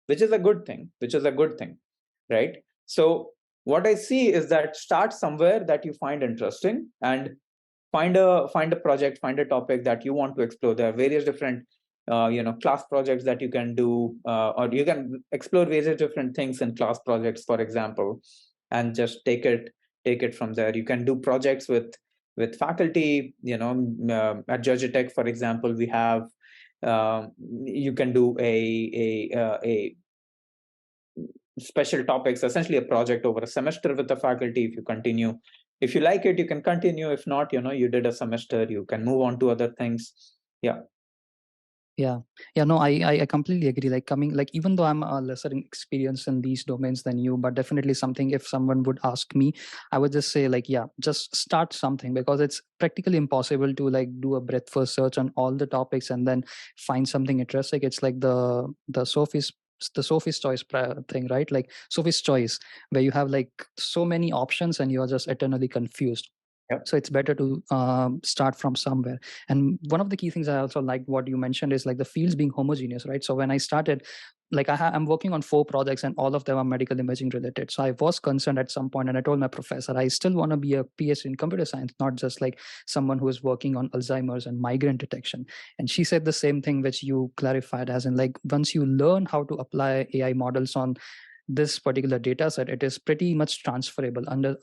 which is a good thing, right? So what I see is that start somewhere that you find interesting, and find a project, find a topic that you want to explore. There are various different class projects that you can do, or you can explore various different things in class projects, for example, and just take it from there. You can do projects with faculty, at Georgia Tech, for example. We have you can do a special topics, essentially a project over a semester with the faculty. If you continue, if you like it, you can continue. If not, you did a semester, you can move on to other things. Yeah. Yeah, no, I completely agree. Like coming, like even though I'm a lesser experience in these domains than you, but definitely something, if someone would ask me, I would just say like, yeah, just start something, because it's practically impossible to like do a breadth first search on all the topics and then find something interesting. It's like the Sophie's choice thing, right? Like Sophie's choice, where you have like so many options and you're just eternally confused. Yep. So it's better to start from somewhere. And one of the key things I also like what you mentioned is like the fields being homogeneous, right? So when I started, like I'm working on 4 projects and all of them are medical imaging related. So I was concerned at some point, and I told my professor I still want to be a PhD in computer science, not just like someone who is working on Alzheimer's and migraine detection. And she said the same thing which you clarified, as in like once you learn how to apply AI models on this particular data set, it is pretty much transferable under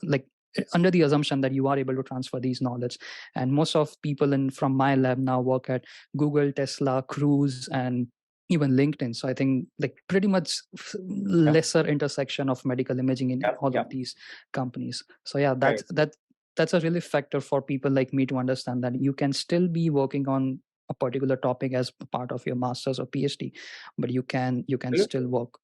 the assumption that you are able to transfer these knowledge. And most of people in from my lab now work at Google, Tesla, Cruise, and even LinkedIn. So I think like pretty much lesser intersection of medical imaging in Yep. all Yep. of these companies. So yeah, Right. that's a really factor for people like me to understand that you can still be working on a particular topic as part of your master's or PhD, but you can still work.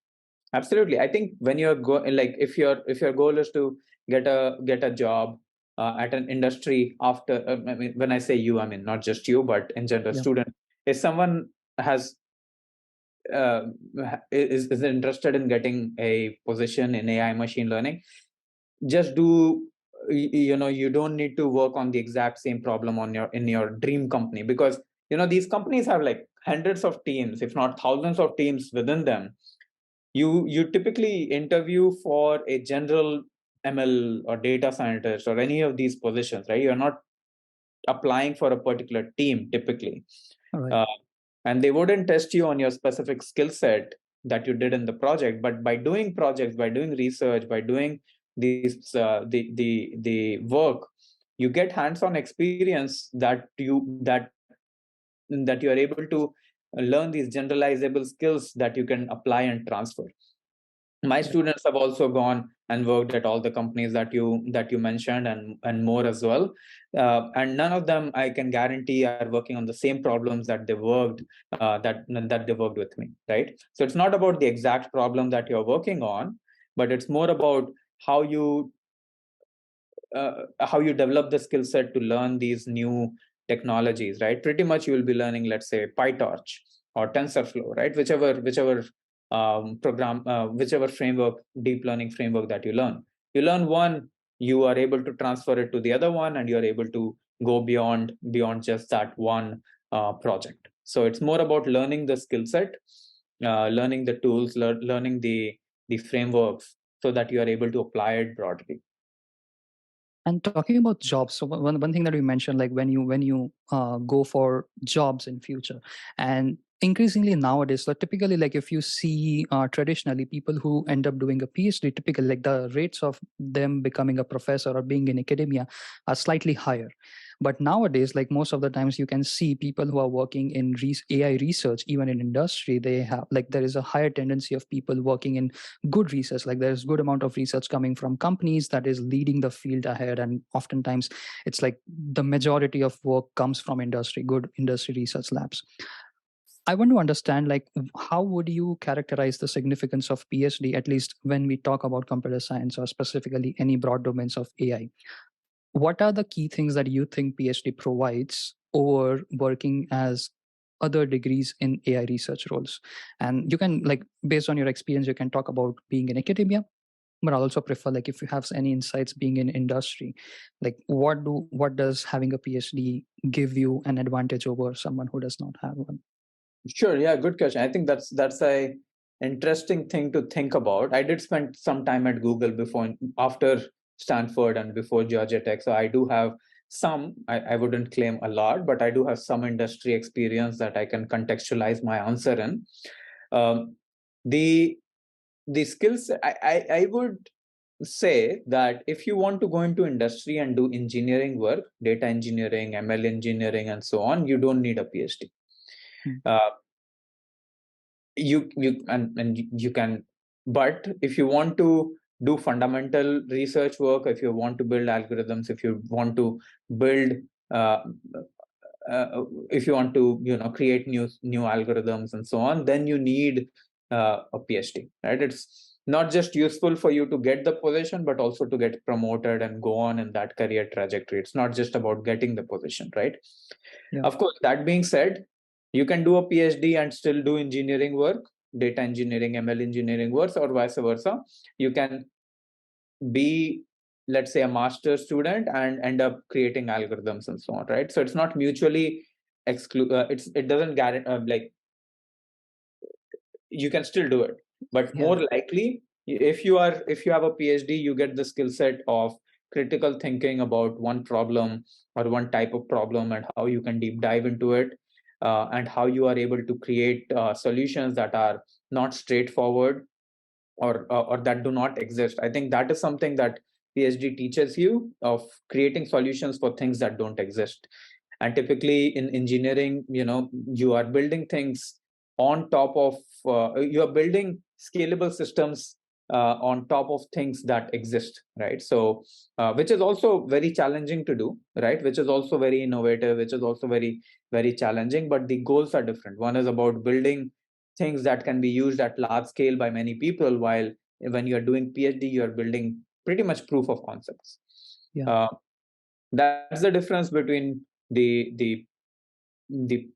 Absolutely. I think when you're like if your goal is to get a job at an industry after, I mean, when I say you, I mean not just you, but in general, Yeah. student. If someone has uh, is interested in getting a position in AI machine learning, just do, you don't need to work on the exact same problem on in your dream company, because these companies have like hundreds of teams, if not thousands of teams within them. You typically interview for a general ML or data scientist or any of these positions, right? You're not applying for a particular team typically. All right. uh, and they wouldn't test you on your specific skill set that you did in the project, but by doing projects, by doing research, by doing these the work, you get hands-on experience that you are able to learn these generalizable skills that you can apply and transfer. My Yeah. students have also gone and worked at all the companies that you mentioned, and more as well. And none of them, I can guarantee, are working on the same problems that they worked that they worked with me, right? So it's not about the exact problem that you're working on, but it's more about how you develop the skill set to learn these new technologies, right? Pretty much you will be learning, let's say, PyTorch or TensorFlow, right? Whichever whichever framework, deep learning framework that you learn one, you are able to transfer it to the other one, and you are able to go beyond just that one project. So it's more about learning the skill set, learning the tools, learning the frameworks, so that you are able to apply it broadly. And talking about jobs, so one thing that we mentioned, like when you go for jobs in future, and increasingly nowadays, so typically, like if you see traditionally people who end up doing a PhD, typically like the rates of them becoming a professor or being in academia are slightly higher. But nowadays, like most of the times, you can see people who are working in AI research, even in industry, they have like there is a higher tendency of people working in good research. Like there's good amount of research coming from companies that is leading the field ahead, and oftentimes it's like the majority of work comes from industry, good industry research labs. I want to understand, like, how would you characterize the significance of PhD, at least when we talk about computer science or specifically any broad domains of AI? What are the key things that you think PhD provides over working as other degrees in AI research roles? And you can, like, based on your experience, you can talk about being in academia, but I also prefer, like, if you have any insights being in industry, like what does having a PhD give you an advantage over someone who does not have one? Sure. Yeah. Good question. I think that's a interesting thing to think about. I did spend some time at Google after Stanford and before Georgia Tech. So I do have some, I wouldn't claim a lot, but I do have some industry experience that I can contextualize my answer in. Um, the skills, I would say that if you want to go into industry and do engineering work, data engineering, ML engineering, and so on, you don't need a PhD. Hmm. And you can, but if you want to do fundamental research work, if you want to build algorithms, if you want to build uh, if you want to create new algorithms and so on, then you need a PhD, right? It's not just useful for you to get the position, but also to get promoted and go on in that career trajectory. It's not just about getting the position, right? Yeah. Of course, that being said, you can do a PhD and still do engineering work, data engineering, ML engineering work, or vice versa. You can be, let's say, a master student and end up creating algorithms and so on, right? So it's not mutually it doesn't guarantee, like, you can still do it, but Yeah. more likely, if you have a PhD, you get the skill set of critical thinking about one problem or one type of problem, and how you can deep dive into it, and how you are able to create solutions that are not straightforward, or that do not exist. I think that is something that PhD teaches you, of creating solutions for things that don't exist. And typically in engineering, you are building things on top of you are building scalable systems on top of things that exist, right? So which is also very challenging to do, right? Which is also very innovative, which is also very, very challenging, but the goals are different. One is about building things that can be used at large scale by many people, while when you're doing PhD, you're building pretty much proof of concepts. Yeah. uh, that's the difference between the the the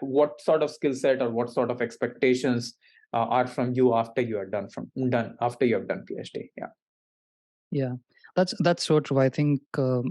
what sort of skill set or what sort of expectations are from you after you are done after you have done PhD. Yeah. Yeah, that's so true. I think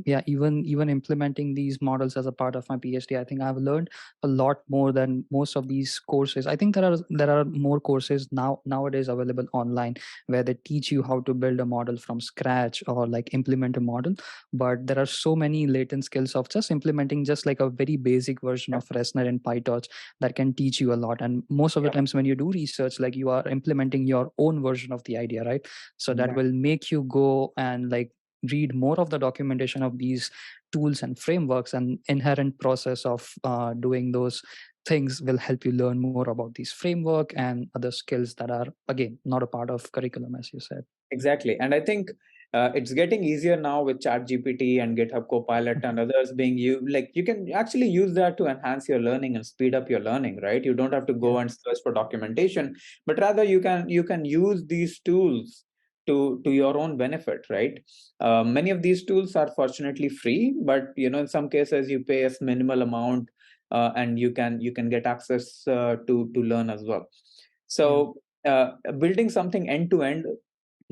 yeah, even implementing these models as a part of my PhD, I think I've learned a lot more than most of these courses. I think there are more courses nowadays available online where they teach you how to build a model from scratch or like implement a model. But there are so many latent skills of just implementing just like a very basic version of ResNet and PyTorch that can teach you a lot. And most of the times when you do research, like you are implementing your own version of the idea, right? So that will make you go and like read more of the documentation of these tools and frameworks, and inherent process of doing those things will help you learn more about these framework and other skills that are again not a part of curriculum, as you said. Exactly. And I think it's getting easier now with ChatGPT and GitHub Copilot and others being you, like, you can actually use that to enhance your learning and speed up your learning, right? You don't have to Yeah. go and search for documentation, but rather you can use these tools to your own benefit, right? Many of these tools are fortunately free, but in some cases you pay a minimal amount, and you can get access to learn as well. Yeah. So building something end to end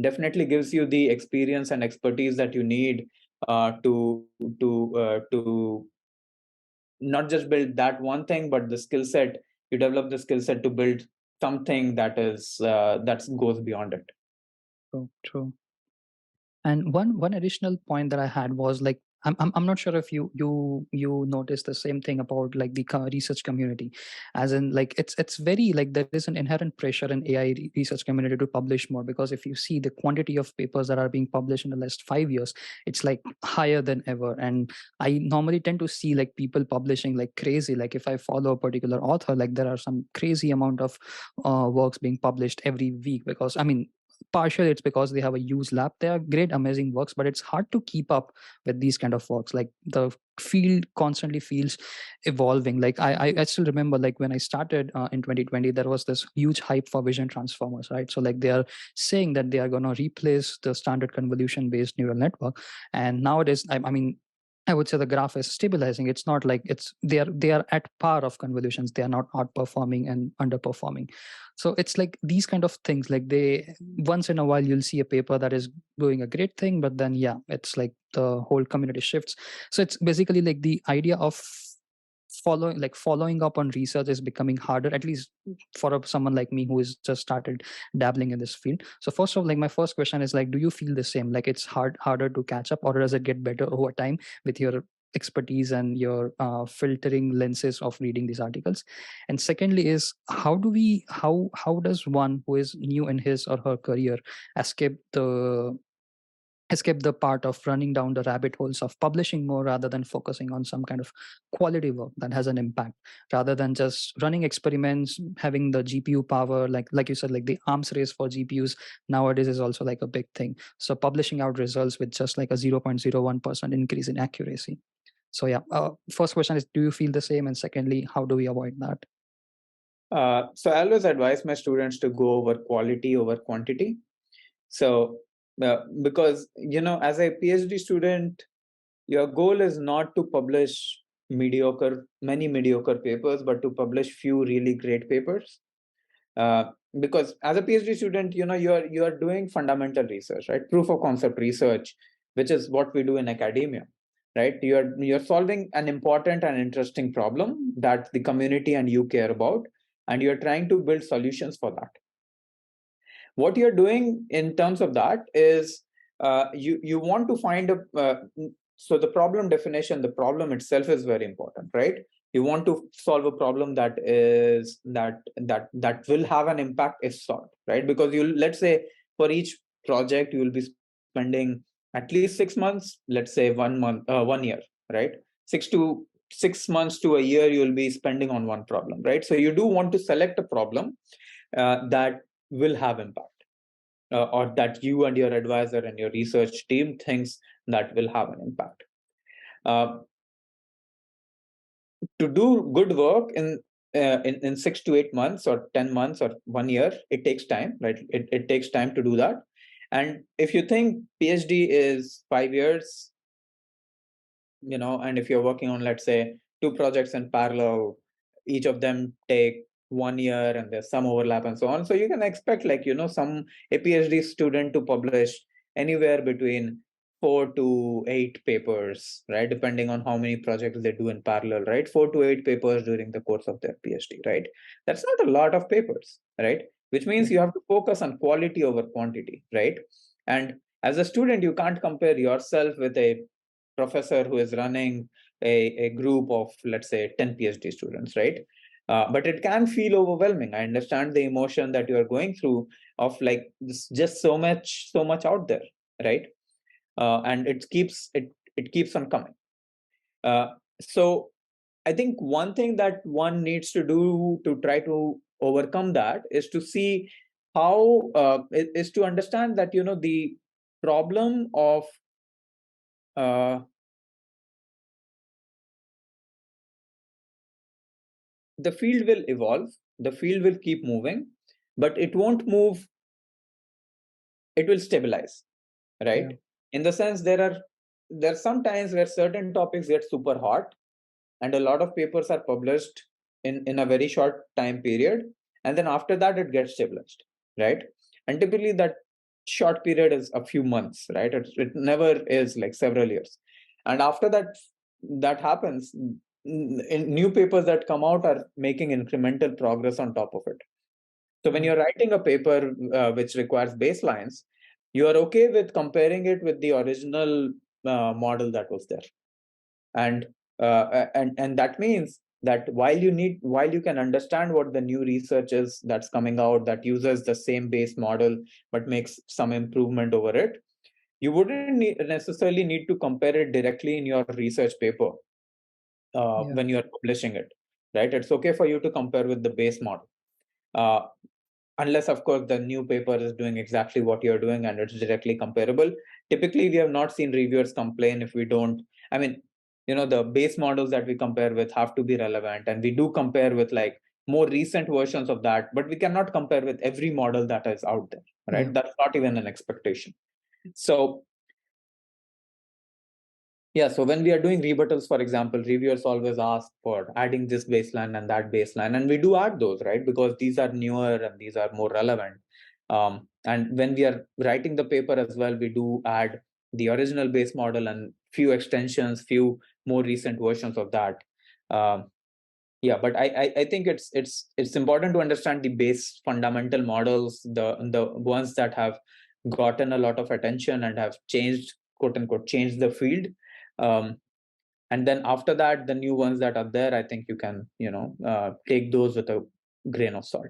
definitely gives you the experience and expertise that you need to not just build that one thing, but the skill set. You develop the skill set to build something that goes beyond it. True. And one additional point that I had was like I'm not sure if you noticed the same thing about like the research community, as in like it's very like there is an inherent pressure in AI research community to publish more, because if you see the quantity of papers that are being published in the last 5 years, it's like higher than ever. And I normally tend to see like people publishing like crazy. Like if I follow a particular author, like there are some crazy amount of works being published every week, because I mean partially it's because they have a huge lab. They are great amazing works, but it's hard to keep up with these kind of works. Like the field constantly feels evolving. Like I still remember like when I started in 2020, there was this huge hype for vision transformers, right? So like they are saying that they are going to replace the standard convolution based neural network. And nowadays I mean I would say the graph is stabilizing. It's not like they are at par of convolutions. They are not outperforming and underperforming. So it's like these kind of things, like they once in a while you'll see a paper that is doing a great thing, but then yeah, it's like the whole community shifts. So it's basically like the idea of following up on research is becoming harder, at least for someone like me who is just started dabbling in this field. So first of all, like my first question is like, do you feel the same, like it's harder to catch up, or does it get better over time with your expertise and your filtering lenses of reading these articles? And secondly is, how does one who is new in his or her career escape the part of running down the rabbit holes of publishing more, rather than focusing on some kind of quality work that has an impact, rather than just running experiments, having the GPU power, like you said, like the arms race for GPUs nowadays is also like a big thing. So publishing out results with just like a 0.01% increase in accuracy. So yeah, first question is, do you feel the same? And secondly, how do we avoid that? So I always advise my students to go over quality over quantity. So because as a PhD student, your goal is not to publish many mediocre papers, but to publish few really great papers. Uh, because as a PhD student, you are doing fundamental research, right? Proof of concept research, which is what we do in academia, right? You're solving an important and interesting problem that the community and you care about, and you're trying to build solutions for that. What you're doing in terms of that is you want to find a so the problem definition, the problem itself is very important, right? You want to solve a problem that will have an impact if solved, right? Because let's say for each project you will be spending at least 6 months, let's say 1 month, 1 year, right? 6 months to a year you will be spending on one problem, right? So you do want to select a problem that will have impact, or that you and your advisor and your research team thinks that will have an impact. Uh, to do good work in 6 to 8 months or 10 months or 1 year, it takes time, right? It takes time to do that. And if you think PhD is 5 years, and if you're working on, let's say, two projects in parallel, each of them take 1 year and there's some overlap and so on, so you can expect, like, some a PhD student to publish anywhere between 4 to 8 papers, right? Depending on how many projects they do in parallel, right? 4 to 8 papers during the course of their PhD, right? That's not a lot of papers, right? Which means you have to focus on quality over quantity, right? And as a student, you can't compare yourself with a professor who is running a group of, let's say, 10 PhD students, right? But it can feel overwhelming. I understand the emotion that you are going through of like this, just so much out there, right? And it keeps on coming. Uh, so I think one thing that one needs to do to try to overcome that is to see how is to understand that the problem of uh, the field will evolve, the field will keep moving, but it won't move, it will stabilize, right? Yeah. In the sense, there are some times where certain topics get super hot and a lot of papers are published in a very short time period, and then after that it gets stabilized, right? And typically short period is a few months, right? It never is like several years. And after that happens, in new papers that come out are making incremental progress on top of it. So when you're writing a paper which requires baselines, you are okay with comparing it with the original model that was there. And that means that while you can understand what the new research is that's coming out that uses the same base model but makes some improvement over it, you wouldn't necessarily need to compare it directly in your research paper when you're publishing it, right? It's okay for you to compare with the base model, uh, unless of course the new paper is doing exactly what you're doing and it's directly comparable. Typically we have not seen reviewers complain if we don't. I mean, the base models that we compare with have to be relevant, and we do compare with like more recent versions of that, but we cannot compare with every model that is out there, right? That's not even an expectation. So yeah, so when we are doing rebuttals, for example, reviewers always ask for adding this baseline and that baseline, and we do add those, right? Because these are newer and these are more relevant. And when we are writing the paper as well, we do add the original base model and few extensions, few more recent versions of that. Yeah, but I think it's important to understand the base fundamental models, the ones that have gotten a lot of attention and have changed, quote unquote, changed the field. And then after that, the new ones that are there, I think you can take those with a grain of salt.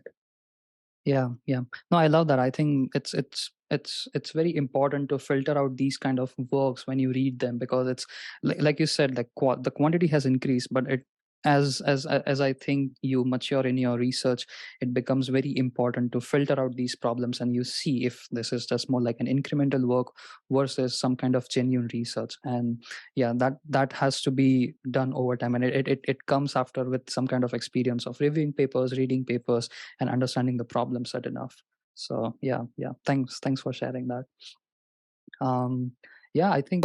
Yeah. No, I love that. I think it's very important to filter out these kind of works when you read them, because it's like you said, like the quantity has increased, but it as I think you mature in your research, it becomes very important to filter out these problems, and you see if this is just more like an incremental work versus some kind of genuine research. And yeah, that has to be done over time, and it comes after with some kind of experience of reviewing papers, reading papers, and understanding the problem set enough. So yeah, thanks for sharing that. Yeah, I think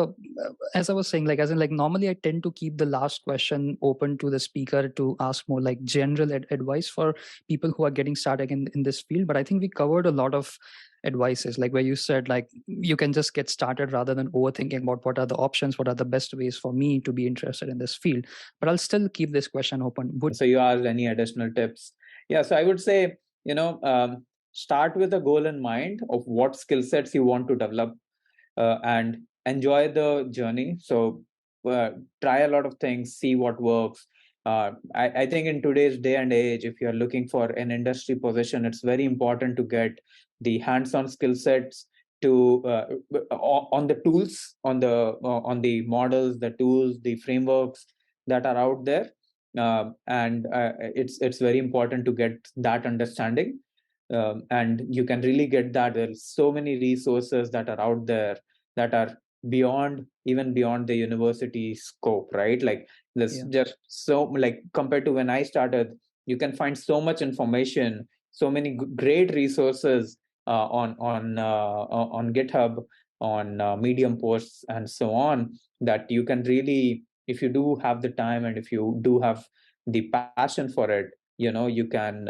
as I was saying, like as in like normally I tend to keep the last question open to the speaker to ask more like general advice for people who are getting started in this field. But I think we covered a lot of advices, like where you said like you can just get started rather than overthinking about what are the options, what are the best ways for me to be interested in this field. But I'll still keep this question open. So you asked any additional tips? Yeah, so I would say, start with a goal in mind of what skill sets you want to develop, and enjoy the journey. So try a lot of things, see what works. I think in today's day and age, if you're looking for an industry position, it's very important to get the hands-on skill sets to on the tools, on the models, the tools, the frameworks that are out there. And it's very important to get that understanding. And you can really get that. There's so many resources that are out there that are even beyond the university scope, right? Like there's just so, like, compared to when I started, you can find so much information, so many great resources on GitHub, on Medium posts, and so on, that you can really, if you do have the time and if you do have the passion for it, you can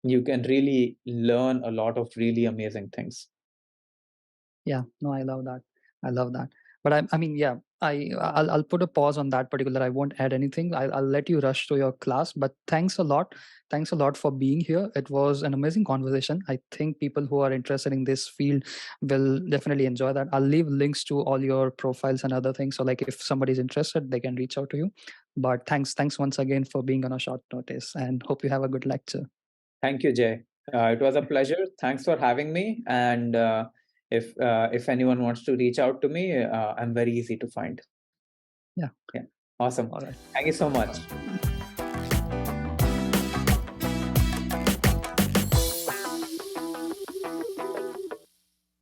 really learn a lot of really amazing things. Yeah, no, I love that. But I mean, yeah, I'll put a pause on that particular. I won't add anything. I'll let you rush to your class. But thanks a lot for being here. It was an amazing conversation. I think people who are interested in this field will definitely enjoy that. I'll leave links to all your profiles and other things. So like if somebody's interested, they can reach out to you. But thanks once again for being on a short notice, and hope you have a good lecture. Thank you, Jay. It was a pleasure. Thanks for having me. And if anyone wants to reach out to me, I'm very easy to find. Yeah. Awesome. All right. Thank you so much.